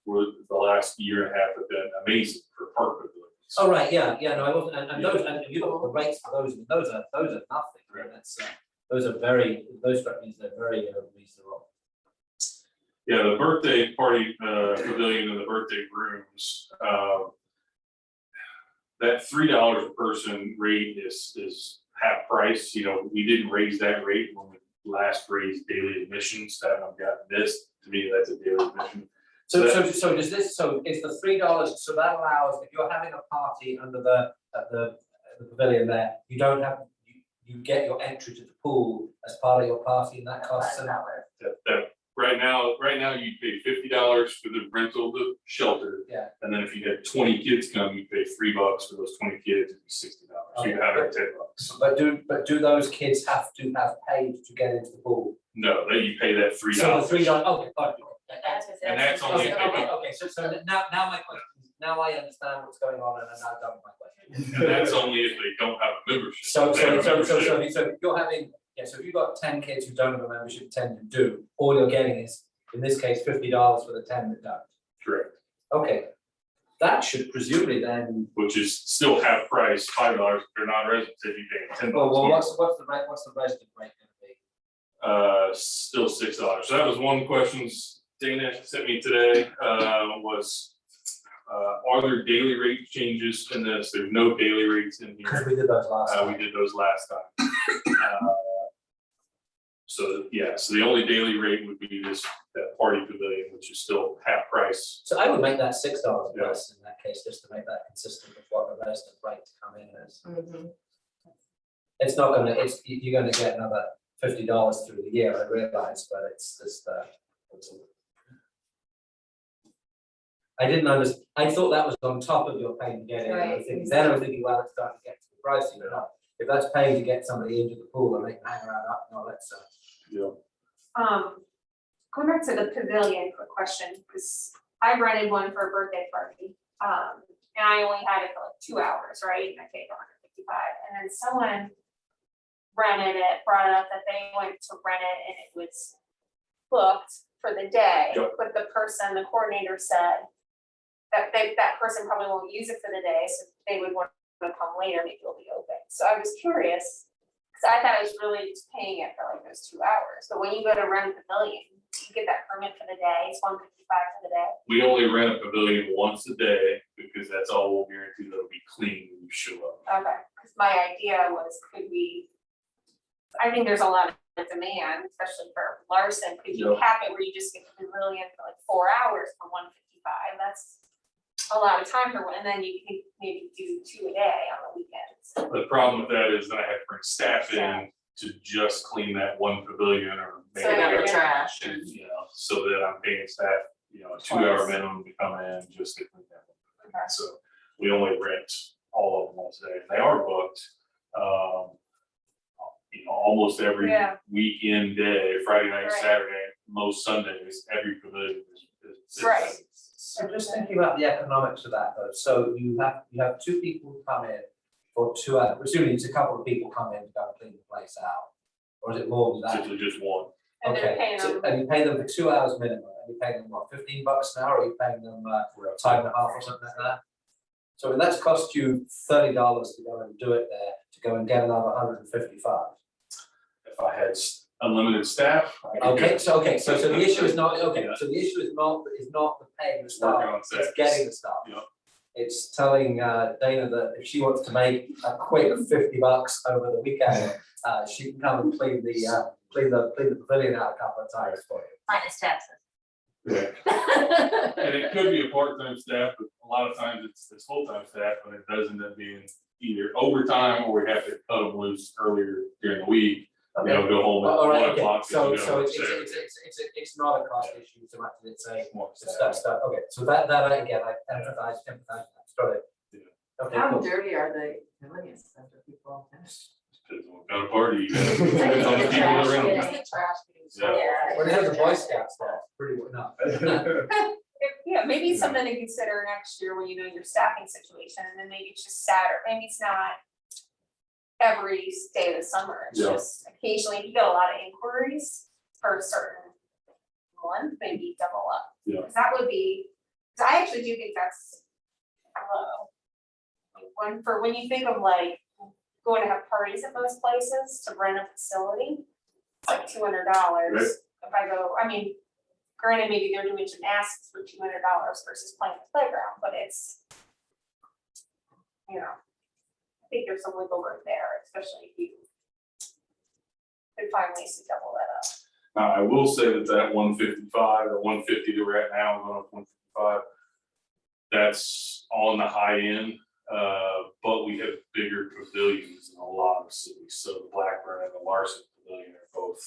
were the last year and a half have been amazing for park pavilions. Oh, right, yeah, no, I wasn't, and those, and you look at the rates for those, and those are nothing, right, that's, those struck me as they're very reasonable. Yeah, the birthday party pavilion and the birthday rooms, that $3 a person rate is half price. You know, we didn't raise that rate when we last raised daily admissions that have gotten this, to me, that's a daily admission. So does this, so it's the $3, so that allows, if you're having a party under at the pavilion there, you don't have, you get your entry to the pool as part of your party and that costs an hour. That right now you pay $50 for the rental of the shelter. Yeah. And then if you had 20 kids come, you pay $3 for those 20 kids, it'd be $60. So you have it $10. But do those kids have to have paid to get into the pool? No, that you pay that $3. So the $3, okay, fine. And that's only if they don't. Okay, so now my question is, now I understand what's going on and I'm now done with my question. And that's only if they don't have a membership. So If they have a membership, if you're having, so if you've got 10 kids who don't have a membership, 10 who do, all you're getting is, in this case, $50 for the 10 that don't. correct, Okay, that should presumably then, which is still half price, $5 if they're not residents, if you pay $10 well, more. what's the resident rate gonna be? Still $6. So that was one question Dana sent me today, was, are there daily rate changes in this? There's no daily rates in Because here. we did those last time. We did those last time. So, yeah, so the only daily rate would be that party pavilion, which is still half price. So I would make that $6 Yeah. less in that case, just to make that consistent with what the resident rate to come in is. Mhm. It's not gonna, you're gonna get another $50 through the year, I realize, but it's just, I didn't understand, I thought that was on top of your paying to get in, Right. then I'm thinking, well, it's starting to get to the pricing, but not. If that's paying to get somebody into the pool and they can hang around up, no, that's, Yeah. Going back to the pavilion, quick question, because I rented one for a birthday party. And I only had it for like 2 hours, right? And I paid $155. And then someone rented it, brought up that they went to rent it and it was booked for the day. Yep. But the coordinator said that that person probably won't use it for the day, so they would want to come later, maybe it'll be open. So I was curious, because I thought I was really just paying it for like those 2 hours. But when you go to rent a pavilion, you get that permit for the day, it's $155 for the day. We only rent a pavilion once a day because that's all we'll guarantee that it'll be clean when you show up. Okay, because my idea was, could we, I think there's a lot of demand, especially for Larson, could you cap it where you just get the pavilion for like 4 hours for $155? That's a lot of time for one, and then you can maybe do 2 a day on the weekends. The problem with that is that I have to bring staff in to just clean that one pavilion or So maybe you're trash. and, so that I'm paying staff, a 2-hour minimum to come in just to clean that one. Okay. So we only rent all of them once a day. They are booked, almost every Yeah. weekend day, Friday night, Right. Saturday, most Sundays, every pavilion is. Right. So just thinking about the economics of that though, so you have 2 people who come in for 2 hours, presumably it's a couple of people come in to go and clean the place out. Or is it more than that? Typically just one. And they're paying So, them, and you pay them for 2 hours minimum, and you pay them what, $15 an hour, or are you paying them time and a half or something like that? So if that's cost you $30 to go and do it there, to go and get another 155. If I had unlimited staff. I could Okay, go so the issue is not, so the issue is not the paying the staff, Working on it's staff. getting the staff. Yep. It's telling Dana that if she wants to make a quick $50 over the weekend, she can come and clean the pavilion out a couple of times for you. Minus taxes. Yeah. And it could be a part-time staff, but a lot of times it's full-time staff, but it does end up being either overtime or we have to cut them loose earlier during the week. Go home at All right, 1 okay. o'clock. So and go it's Saturday. not a cost issue so much as it's a It's more it's staff. stuff, okay, so that again, I empathize, sorry. Yeah. Okay, How cool. dirty are the pavilions after people finish? Depends on what kind of party you have. Depends on the people Trash around. getting- Is it trash being Yeah. sold? When they have the Boy Scouts there, pretty well, no. yeah, maybe it's something to consider next year when you know your staffing situation, and then maybe it's just Saturday, maybe it's not every day of the summer, it's Yeah. just occasionally, if you get a lot of inquiries for a certain month, maybe double up. Yeah. 'Cause that would be, cause I actually do think that's low. When you think of like going to have parties at most places to rent a facility, it's like $200. Right. If I go, I mean, granted, maybe they're doing gymnastics for $200 versus playing the playground, but it's, I think there's some wiggle room there, especially if you could find ways to double that up. Now, I will say that 155 or 150 that we're at now, going up 155, that's on the high end, but we have bigger pavilions in a lot of cities. So the Blackburn and the Larson Pavilion are both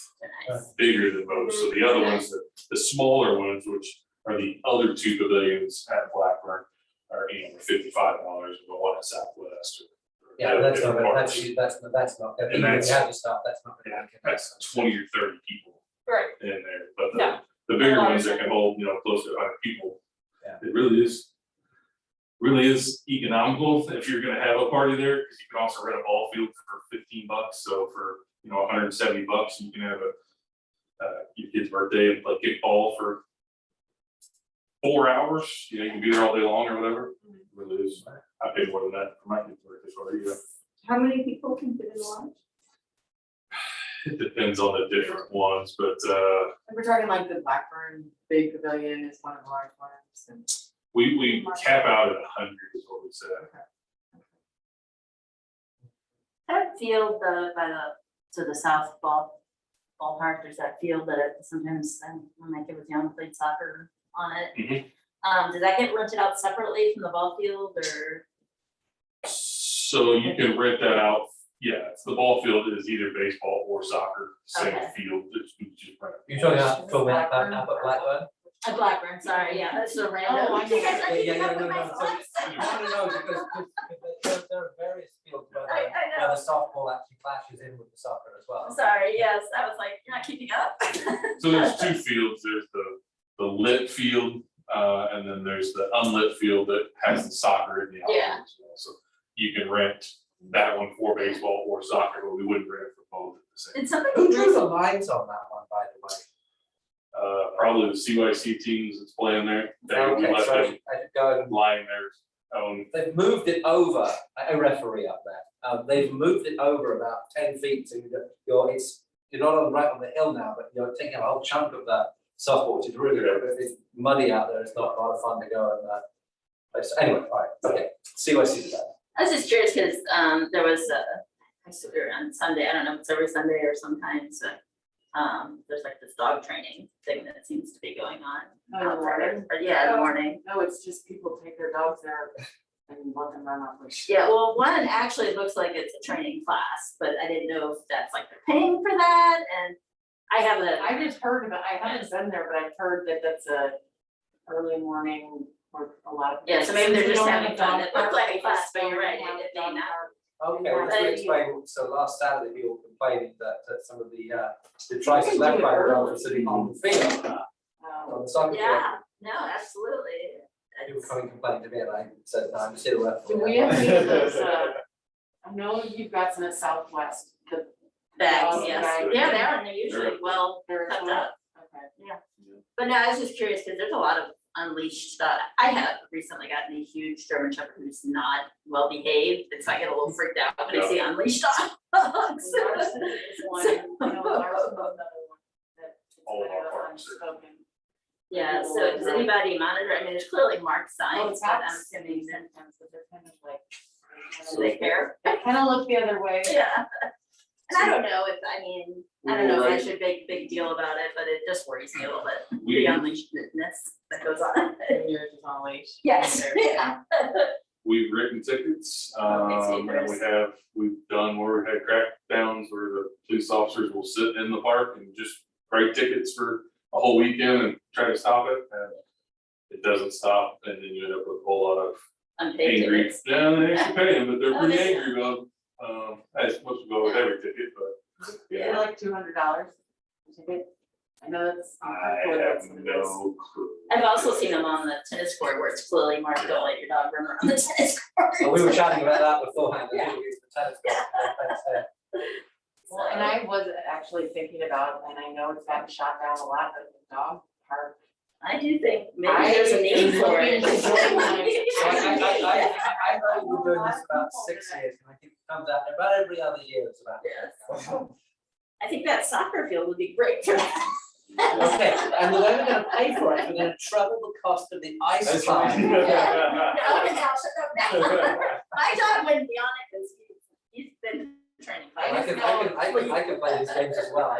Nice. bigger than most. So the other ones, the smaller ones, which are the other two pavilions at Blackburn, are $55, the one at Southwest. Yeah, that's not, different that's, parts. that's not, And even if that's- you have the stuff, that's not. gonna Yeah, make it. that's 20 or 30 people Right. in there, but No. the bigger ones that can hold, close to 100 people. Yeah. It really is economical if you're gonna have a party there, because you can also rent a ball field for $15. So for, $170, you can have your kid's birthday and play kickball for 4 hours. You can be there all day long or whatever. It really is. I paid more than that for my kid's birthday, so there you go. How many people can fit in the lodge? It depends on the different ones, but We're talking like the Blackburn Big Pavilion is one of the large ones. And we cap out at 100 is what we said. That field, to the south ballpark, there's that field that sometimes, when my kid was young, played soccer on it. Does that get rented out separately from the ball field, or? So you can rent that out. Yeah, the ball field is either baseball or soccer, same Okay. field. You just rent it. You're talking about, up at Blackburn? At Blackburn, sorry, yeah, that's so random. Oh, I You guys Yeah, are keeping yeah, up no, with my no, thoughts. No, because there are various fields where I where know. the softball actually clashes in with the soccer as well. Sorry, yes, I was like, you're not keeping up. So there's two fields. There's the lit field, and then there's the unlit field that has the soccer in the outfield Yeah. as well. So you can rent that one for baseball or soccer, but we wouldn't rent it for both at the same. Did somebody? Who drew the lines on that one, by the way? Probably the CYC teams that's playing there. They Okay, let so them I should go and line their own. they've moved it over, a referee up there, they've moved it over about 10 feet, so you're not right on the hill now, but you're taking a whole chunk of that softball, which is really good, but it's muddy out there, it's not a lot of fun to go and, play. So anyway, all right, okay, see what I see that. I was just curious, because there was I saw it on Sunday, I don't know if it's every Sunday or sometimes, but there's like this dog training thing that seems to be going on. Oh, in the morning? Or, yeah, in the morning. No, it's just people take their dogs there and let them run off leash. Yeah, well, one actually looks like it's a training class, but I didn't know if that's like they're paying for that, and I have I just heard about, I haven't been there, but I've heard that that's a early morning or a lot of. Yeah, so maybe they're Since we just don't having have fun. dog It looked like a parks, class, but so you're we right, have it dog may not. park. Okay, let's But- explain, so last Saturday, people were complaining that some of the tricycle left by the dogs were sitting on the field, on the soccer field. Yeah, no, absolutely. People come and complain to me, and I said, no, I'm just here to referee. Do we have any of those, I know you've got some at Southwest, the. Bags, dogs, yes, right? yeah, they are, and they're usually well They're tucked fine. up. Okay. But no, I was just curious, because there's a lot of unleashed stuff. I have recently gotten a huge German Shepherd who's not well behaved, and so I get a little freaked out when I see unleashed dogs. Larson is one, I know Larson was another one that. All of our that parks are- unspoken. Yeah, so does anybody monitor? I mean, there's clearly marked Oh, signs, it's but I'm happened assuming that sometimes, but they're kind of like. do they care. They kind of look the other way. Yeah. And I don't know if, I mean, I don't know if I should make a big deal about it, but it just worries me a little bit, the We, unleashedness that goes on. And yours is on leash. Yes, yeah. we've written tickets, Okay, and we've done where we've had crackdowns where the police officers will sit in the park and just write tickets for a whole weekend and try to stop it, and it doesn't stop, and then you end up with a whole lot of Unpaid angry. tickets. Yeah, they actually pay them, but they're Oh, pretty they do. angry about, as supposed to go with every ticket, but, They're yeah. like $200 ticket. I know that's. I have no clue. I've also seen them on the tennis court where it's clearly marked, don't let your dog run around the tennis court. Well, we were chatting about that beforehand, Yeah. we used the tennis court. Well, and I was actually thinking about, and I know it's gotten shot down a lot, but the dog park. I do think maybe there's a need for it. I've only been doing this about 6 years, and I think it comes out about every other year, it's about. Yes. I think that soccer field would be great for that. Okay, and the way we're gonna pay for it, we're gonna treble the cost of the ice That's time. right. No, my dog wouldn't be on it because he's been Turning I five. can play these games as well.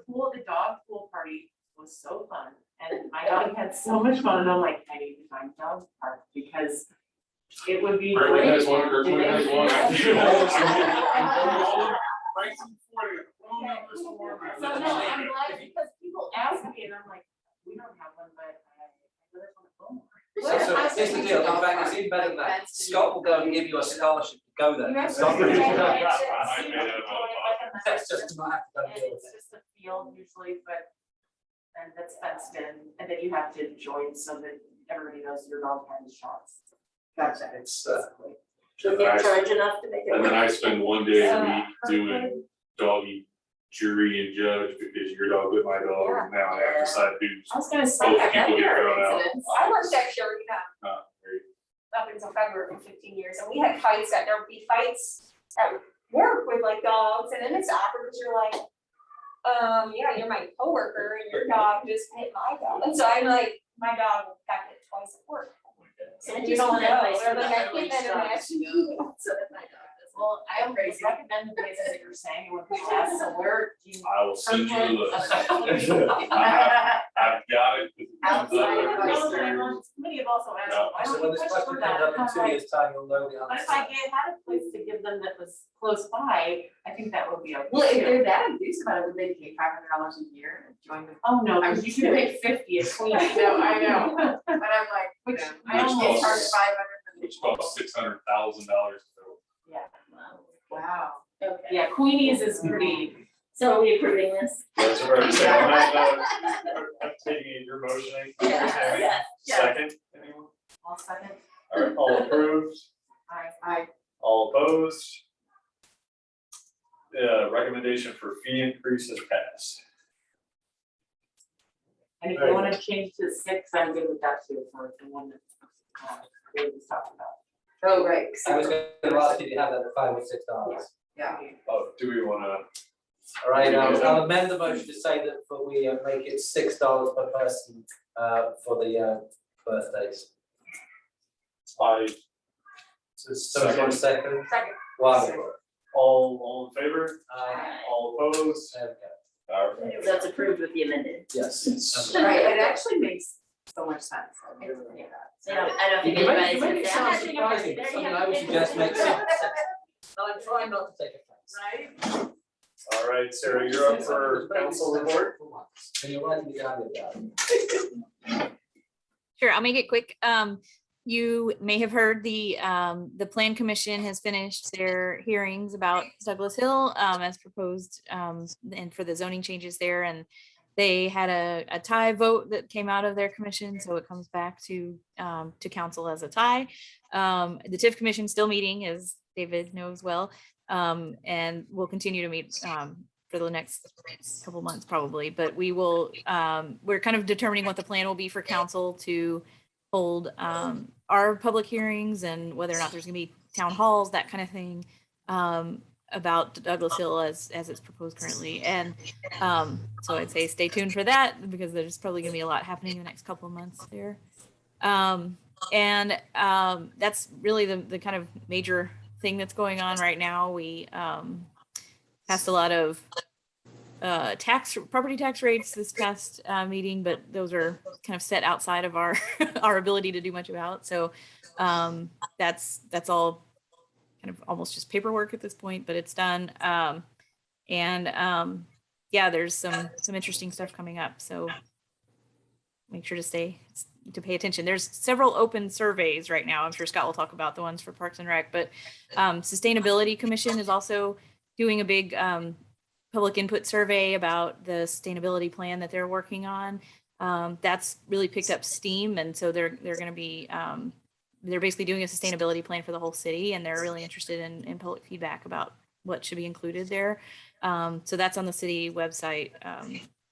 Well, the dog pool party was so fun, and my dog had so much fun, and I'm like, I need to find a dog park, because it would be Kirkwood great. has one, Kirkwood has one. So no, I'm glad, because people ask me, and I'm like, we don't have one, but I really want to go more. So here's the deal, in fact, it's even better than that. Scott will go and give you a scholarship to go there. You have to Scott do will- it. That's just about have to go And and deal with it's just a field usually, but, and that's fenced in, and then you have to join so that everybody knows your dog has shots. Gotcha. it. It's, Should we charge enough to make it And then work? I spend one day a week doing doggy jury and judge because your dog bit my dog, and now I have to decide who's. I was gonna say, Both I've people been get here thrown out. incidents. I worked at Purina Very- up until February for 15 years, and we had fights there would be fights at work with like dogs, and then it's awkward because you're like, yeah, you're my coworker and your dog just hit my dog. And so I'm like, my dog got hit twice at work. So I You just don't want know, advice they're for the like, I middle-aged can't dogs to imagine. go, so that my dog doesn't. Well, I recommend the places that you're saying, and when people ask, so where do you? I will send you a list. Kirkwood. I've got it. Outside of Outside. the committee have also asked, Yeah. why so don't when we this push for question that? comes up in I'm 2 like, years' time, you'll know the but answer. if I had a place to give them that was close by, I think that would be okay. Well, if too. they're that enthused about it, would they pay $500 a year and join the? Oh, no, I'm because you can pay 50 at Queen. I know. But I'm like, Which I I don't almost- get charged 500 for the. Which costs $600,000. Yeah, Wow. Okay, yeah, Queenie's is pretty, so are we approving this? That's what I'm saying, I'm taking your motioning. Yes. Second, anyone? I'll second. All right, all approved, I, all opposed? Recommendation for fee increase is passed. And if you wanna change to 6, I'm good with that too, for the one that, we was talking about. oh, right. I was going to ask you to have that at $5 or $6. Yeah. Oh, do we wanna, All right, I'll amend the motion to say that we make it $6 per person for the birthdays. So someone second, Second. wonderful. all in favor, Aye. all opposed? There we go. All right. That's approved with the amended. Yes. Right, it actually makes so much sense. I really like that. So I don't think You make anybody's it gonna say, sound "I'm not doing it." surprising, There you something go. I would suggest makes sense. I'm trying not to take offense. Right? All right, Sarah, you're up for council report. And you're writing me down with that. Sure, I'll make it quick. You may have heard the Plan Commission has finished their hearings about Douglas Hill, as proposed, and for the zoning changes there. And they had a tie vote that came out of their commission, so it comes back to council as a tie. The TIF commission still meeting, as David knows well, and we'll continue to meet for the next couple months probably. But we will, we're kind of determining what the plan will be for council to hold our public hearings and whether or not there's gonna be town halls, that kind of thing, about Douglas Hill as it's proposed currently. And so I'd say stay tuned for that, because there's probably gonna be a lot happening in the next couple of months there. And that's really the kind of major thing that's going on right now. We passed a lot of property tax rates this past meeting, but those are kind of set outside of our our ability to do much about. So that's all kind of almost just paperwork at this point, but it's done. Yeah, there's some interesting stuff coming up. So make sure to pay attention. There's several open surveys right now. I'm sure Scott will talk about the ones for Parks and Rec, but Sustainability Commission is also doing a big public input survey about the sustainability plan that they're working on. That's really picked up steam, and so they're going to be they're basically doing a sustainability plan for the whole city, and they're really interested in public feedback about what should be included there. So that's on the city website.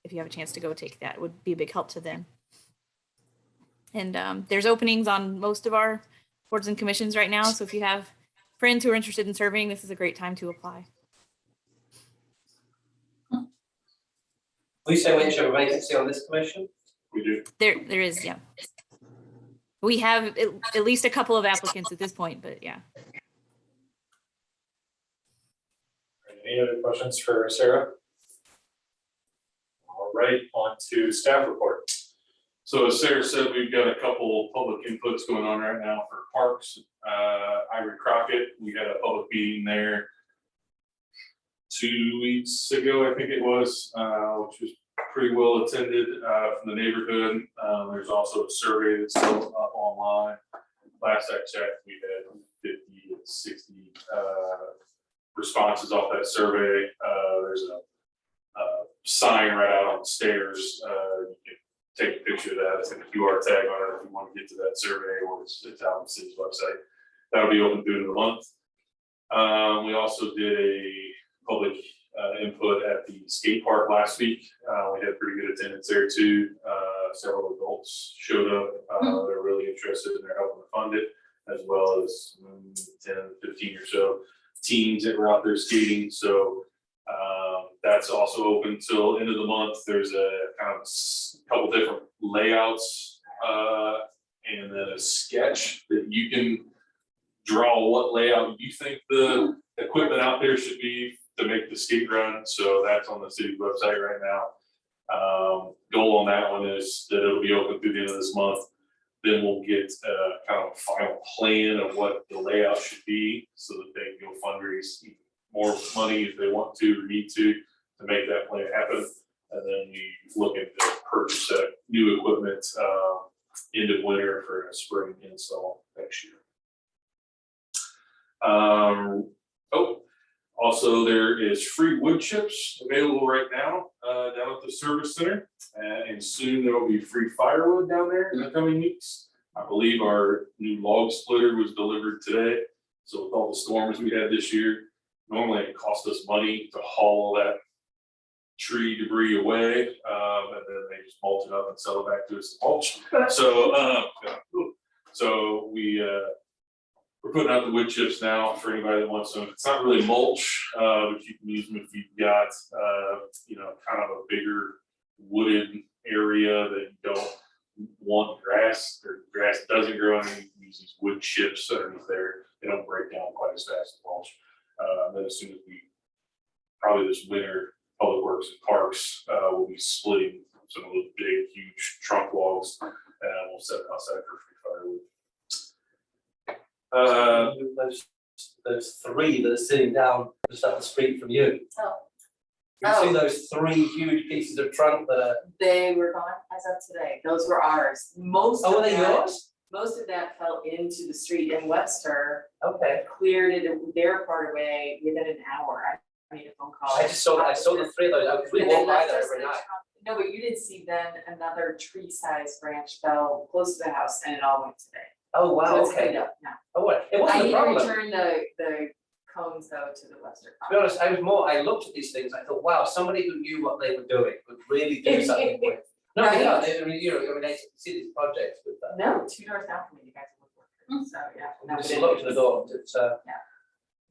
If you have a chance to go take that, it would be a big help to them. And there's openings on most of our boards and commissions right now. So if you have friends who are interested in serving, this is a great time to apply. We say we have a vacancy on this commission? We do. There is, yeah. We have at least a couple of applicants at this point, but yeah. Any other questions for Sarah? All right, on to staff report. So as Sarah said, we've got a couple public inputs going on right now for parks. Ivory Crockett, we had a public meeting there 2 weeks ago, I think it was, which was pretty well attended from the neighborhood. There's also a survey that's still up online. Last I checked, we had 50 to 60 responses off that survey. There's a sign right out on the stairs. You can take a picture of that. It's got a QR tag on it if you want to get to that survey, or it's out on the city's website. That'll be open through the end of the month. We also did a public input at the skate park last week. We had pretty good attendance there too. Several adults showed up. They're really interested and they're helping to fund it, as well as 10, 15 or so teens that were out there skating. So that's also open till end of the month. There's a kind of couple different layouts and then a sketch that you can draw what layout you think the equipment out there should be to make the skate run. So that's on the city's website right now. Goal on that one is that it'll be open through the end of this month. Then we'll get kind of a final plan of what the layout should be so that they can go fundraise more money if they want to or need to make that plan happen. And then we look at the purchase of new equipment end of winter for a spring install next year. Also there is free wood chips available right now down at the service center. And soon there will be free firewood down there in the coming weeks. I believe our new log splitter was delivered today. So with all the storms we had this year, normally it costs us money to haul all that tree debris away, and then they just mulch it up and sell it back to us as mulch. So we're putting out the wood chips now for anybody that wants them. It's not really mulch, but you can use them if you've got, kind of a bigger wooded area that you don't want grass, or grass doesn't grow on. You can use these wood chips underneath there. They don't break down quite as fast as mulch. Then as soon as probably this winter, Public Works and Parks will be splitting some of those big, huge trunk logs, and we'll set them outside for free firewood. Those three that are sitting down just up the street from you. Oh. You see those three huge pieces of trunk that are. They were gone as of today. Those were ours. Most Oh, of were they that, yours? most of that fell into the street in Webster, Okay. cleared it, their part away within an hour. I made a phone call. I saw the three of those. Because we And they walk by left there us every the night. trunk. No, but you didn't see then another tree-sized branch fell close to the house and it all went today. Oh, So wow, it's cleaned okay. up now. Oh, well, it I wasn't a need to problem. return the cones though to the Webster. To be honest, I looked at these things, I thought, wow, somebody who knew what they were doing would really do something with. No, Right? yeah, I see these projects with that. No, 2 doors down from me, you guys would work. So, yeah. no, Just but look to the door, it's, Yeah.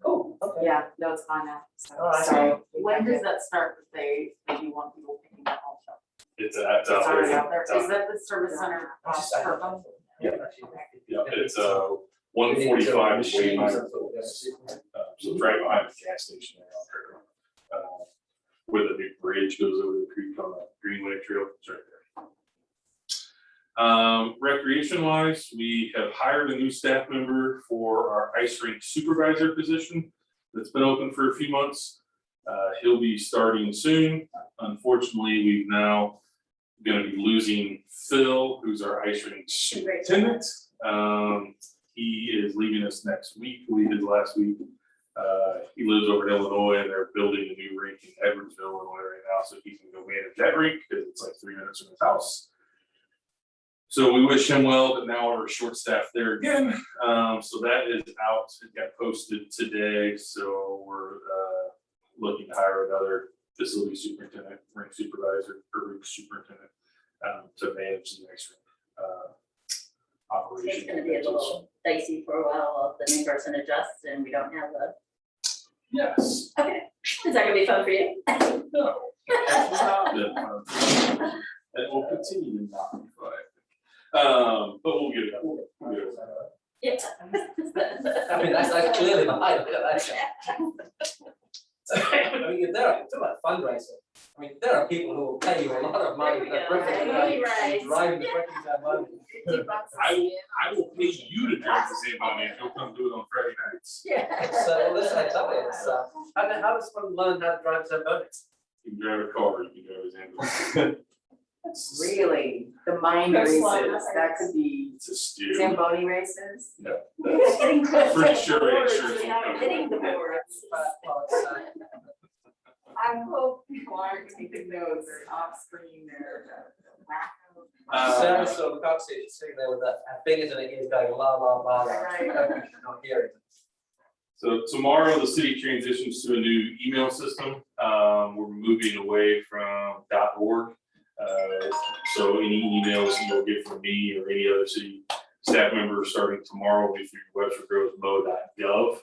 cool, okay. Yeah, no, it's on now, so, All right. sorry. When does that start, if they want people picking that all up? It's at It's already out there, it's out is that the service center? I just- I- Kirkland? Yeah, it's 145 is way behind. So So it's right behind the gas station there on Kirkland. Where the big bridge goes over the creek on the Greenway Trail, it's right there. Recreation wise, we have hired a new staff member for our ice rink supervisor position that's been open for a few months. He'll be starting soon. Unfortunately, we've now gonna be losing Phil, who's our ice rink superintendent. He is leaving us next week, we did last week. He lives over in Illinois and they're building a new rink in Edwardsville, Illinois right now, so he can go manage that rink, because it's like 3 minutes from his house. So we wish him well, but now we're short staffed there again. So that is out, it got posted today, so we're looking to hire another facility superintendent, rink supervisor, or rink superintendent, to manage the next operation. It's gonna be a little dicey for a while while the new person adjusts and we don't have a. Yes. Okay, is that gonna be fun for you? No. It's not been fun. It will continue to not be fun. But we'll get it. We'll get it. Yeah. I mean, that's clearly behind, look at that. I mean, if there are, talk about fundraising, I mean, there are people who will pay you a lot of money. There we to go. bring it down Money and rise. Drive the freaking Zamboni. I will pay you to drive the Zamboni if you'll come do it on Friday nights. So, listen, I tell you, it's, how does one learn how to drive Zamboni? You can drive a car, you can drive a Zamboni. Really, the mind Go races, slow enough, that could be It's a steer. Zamboni races. Getting close to Pretty the sure boards, insurance you know, will cover hitting the it. boards. Well, it's, I hope people aren't taking notes or off screen there. Sarah saw the cop station sitting there with that fingers in her ears going la la la la. Right. Not hearing. So tomorrow, the city transitions to a new email system. We're moving away from .org. So any emails you'll get from me or any other city staff member starting tomorrow will be through webstergrossmo.gov.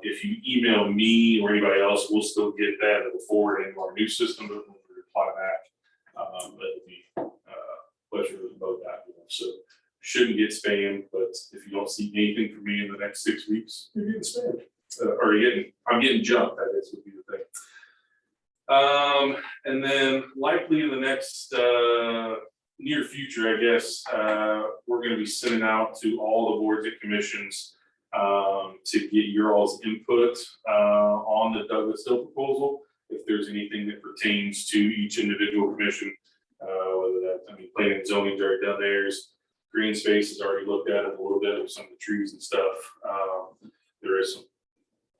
If you email me or anybody else, we'll still get that and we'll forward it into our new system, but we'll reply back. But it'll be webstergrossmo.gov. So shouldn't get spam, but if you don't see anything from me in the next 6 weeks, you're getting spammed. Or I'm getting jumped, I guess would be the thing. And then likely in the next near future, I guess, we're gonna be sending out to all the boards and commissions to get your all's input on the Douglas Hill proposal. If there's anything that pertains to each individual commission, whether that's, I mean, planning and zoning's already done theirs. Green space has already looked at it a little bit of some of the trees and stuff. There is some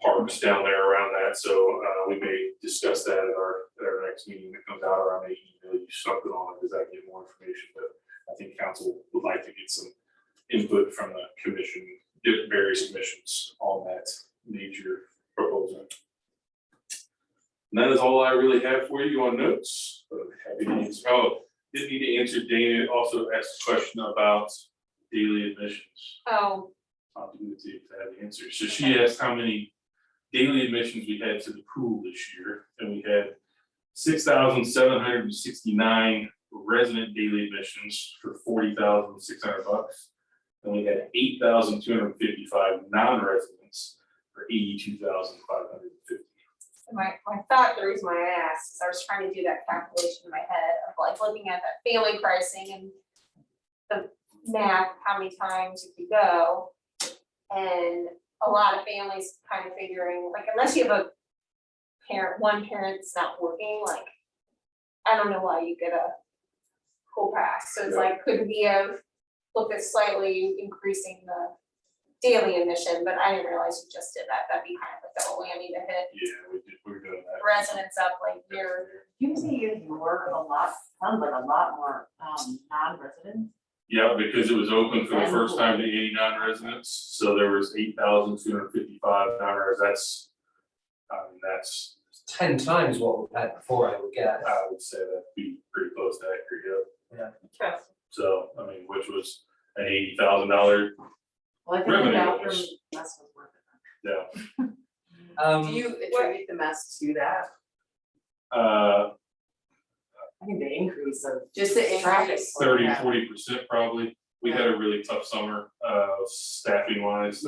parks down there around that, so we may discuss that at our next meeting that comes out, or I may email you something on it as I get more information, but I think council would like to get some input from the commission, various commissions on that major proposal. And that is all I really have for you on notes. Happy to answer. Oh, did need to answer, Dana also asked a question about daily admissions. Oh, I'll do it to you if I have the answer. So she asked how many daily admissions we had to the pool this year, and we had 6,769 resident daily admissions for $40,600. And we had 8,255 non-residents for $82,550. my thought, the reason why I asked is I was trying to do that calculation in my head of like looking at that family pricing and the math, how many times you could go. And a lot of families kind of figuring, like, unless you have a parent, one parent's not working, like, I don't know why you get a pool pass. So it's like, could we have looked at slightly increasing the daily admission, but I didn't realize you just did that. That'd be kind of a double whammy to hit Yeah, we're doing that. residents up like year. You say you were a lot, sounds like a lot more, non-resident. Yeah, because it was open for the first time to any non-residents, so there was 8,255 non-residents. That's, 10 times what we've had before, I would guess. I would say that'd be pretty close to accurate, yeah. Interesting. So, I mean, which was an $80,000, Well, I think the Revenue bathroom was- mess was worth it. yeah. Do you attribute the mess to that? I think the increase of Just the traffic. increase. 30-40% probably. We had a really tough summer, staffing wise.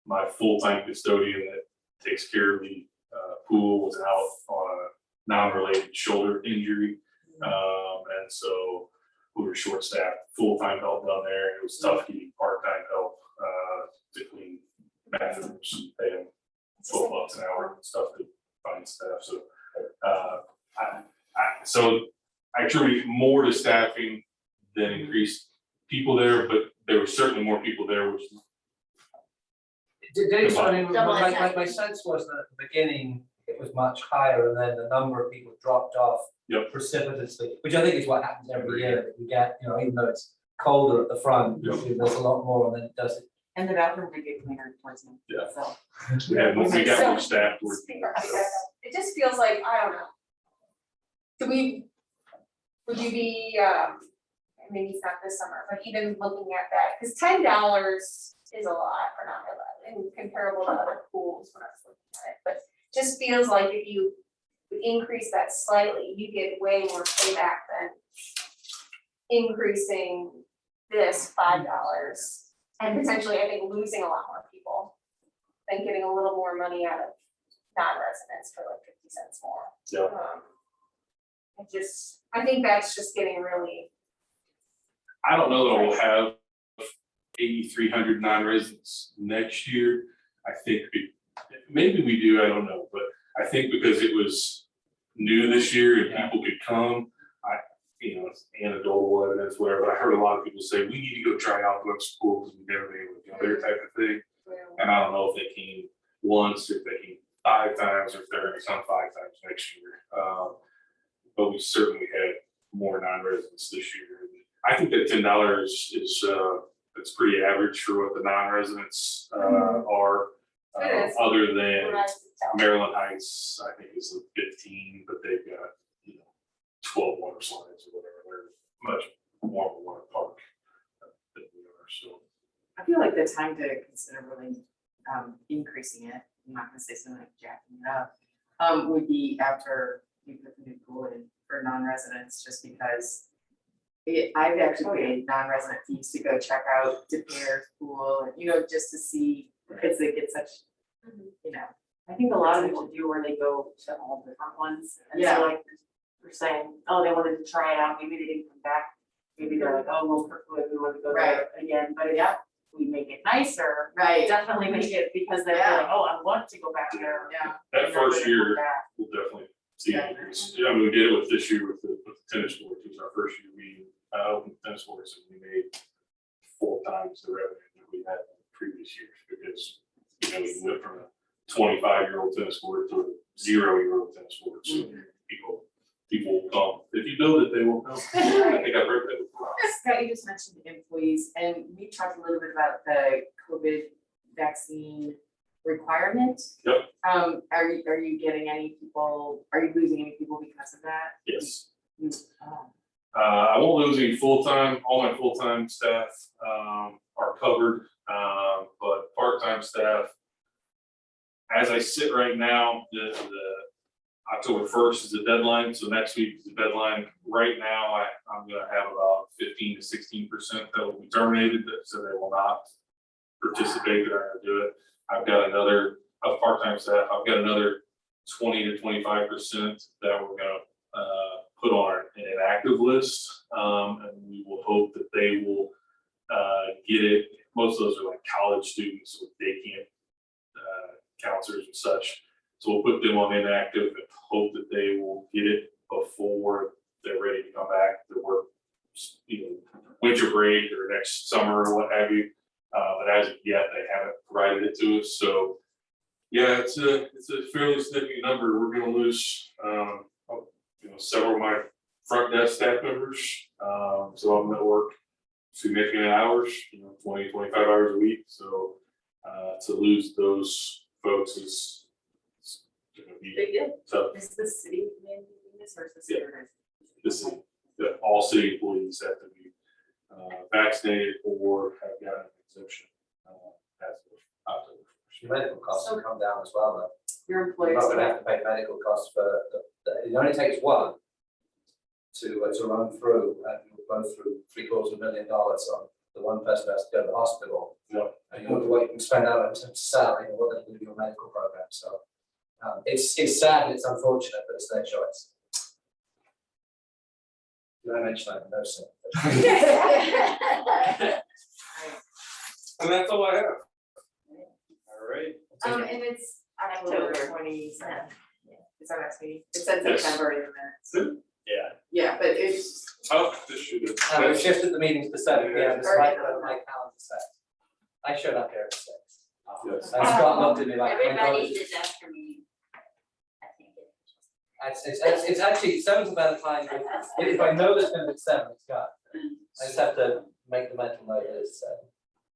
My full-time custodian that takes care of the pool was out on a non-related shoulder injury. And so we were short-staffed, full-time help down there. It was tough getting part-time help to clean bathrooms, and pay them $12 an hour and stuff to find staff. So so I attribute more to staffing than increased people there, but there were certainly more people there, which Dave, I mean, Double my sense was that at the beginning, it was much higher, and then the number of people dropped off Yep. precipitously, which I think is what happens every year, that you get, even though it's colder at the front, Yep. there's a lot more, and then it does it. And the bathroom did get cleaner towards the end. Yeah. So. we got more staff working. It just feels like, I don't know. Would you be, maybe it's not this summer, but even looking at that, because $10 is a lot for not and comparable to other pools when I was looking at it, but just feels like if you increase that slightly, you get way more payback than increasing this $5 and potentially, I think, losing a lot more people than getting a little more money out of non-residents for like 50 cents more. Yeah. I think that's just getting really, I don't know that we'll have 8,300 non-residents next year. I think maybe we do, I don't know, but I think because it was new this year and people could come, it's anecdotal evidence, whatever, but I heard a lot of people say, we need to go try out the school because we've never been able to go there type of thing. And I don't know if they came once, if they came 5 times, or if they're gonna come 5 times next year. But we certainly had more non-residents this year. I think that $10 is it's pretty average for what the non-residents are. It is. Other than Right, so. Maryland Heights, I think is 15, but they've got 12 water slides or whatever. They're much more of a water park than we are. So I feel like the time to consider really increasing it, I'm not gonna say something like jacking it up, would be after we put the new pool in for non-residents, just because I've actually paid non-resident fees to go check out DePere's pool, and, just to see, because they get such, I think a lot of people do where they go to all different ones. And Yeah. so like, they're saying, oh, they wanted to try it out, maybe they didn't come back. Maybe they're like, oh, well, Kirkwood, we want to go there again, but if we make it nicer, right, definitely make it, because they're Yeah. like, oh, I want to go back there. yeah, that And they're first gonna come year, back. we'll definitely see Yeah. an increase. I mean, we did it with this year with the tennis courts. It was our first year we opened tennis courts, and we made 4 times the revenue that we had in previous years, because we went from a 25-year-old tennis court to a 0-year-old tennis court. So people will come. If you build it, they will come. I think I've heard that before. Scott, you just mentioned employees, and we talked a little bit about the COVID vaccine requirement. Yep. Are you getting any people, are you losing any people because of that? Yes. Oh. I won't lose any full-time. All my full-time staff are covered, but part-time staff, as I sit right now, the October 1st is the deadline, so next week is the deadline. Right now, I'm gonna have about 15 to 16% that will be terminated, so they will not participate, they're not gonna do it. I've got another, of part-time staff, I've got another 20 to 25% that we're gonna put on an inactive list, and we will hope that they will get it. Most of those are like college students with day camp counselors and such. So we'll put them on inactive and hope that they will get it before they're ready to come back to work, winter break or next summer or what have you. But as of yet, they haven't provided it to us. So yeah, it's a fairly significant number. We're gonna lose several of my front desk staff members. So I'm gonna work significant hours, 20, 25 hours a week. So to lose those folks is gonna be Big deal. tough. Is the city mandating this, or is the city? This is that all city employees have to be vaccinated or have gotten an exemption as of October 1st. Your medical costs will come down as well, though. Your You're employees. not gonna have to pay medical costs for, it only takes one to run through, and you'll go through $750,000 on the one person has to go to the hospital. Yep. And you look at what you can spend out in terms of salary and what they do with your medical program, so. It's sad, and it's unfortunate, but it's their choice. Did I mention that? No, sir. And that's all I have. All right. And it's October October. 27th. Is our next meeting? It said Yes. September in the minutes. Yeah. Yeah, but it's, Oh, this should have. We've shifted the meetings to 7 p.m. despite Alright. what my calendar says. I showed up here at 6. Yes. And Scott looked at me like, my God, Everybody did that for me. I think it. it's actually 7's a better time. If I know there's gonna be 7, it's got. I just have to make the mental note that it's 7.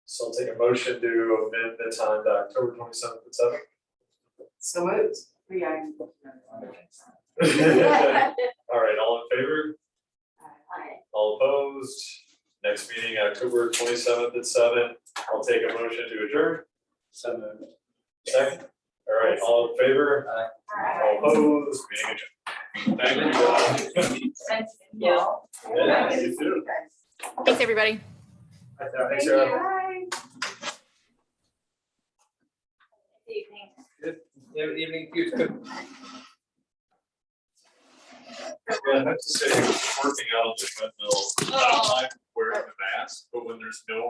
So I'll take a motion to amend the time to October 27th at 7. so moved. All right, all in favor? All opposed? Next meeting, October 27th at 7. I'll take a motion to adjourn. Second. All right, all in favor? All opposed? Meeting adjourned. Thank you. Thanks. Yeah, you too. Thanks, everybody. Thanks, Sarah. Evening. Good. You have an evening, you too. Yeah, I have to say, working out on the treadmill, I don't mind wearing the mask, but when there's no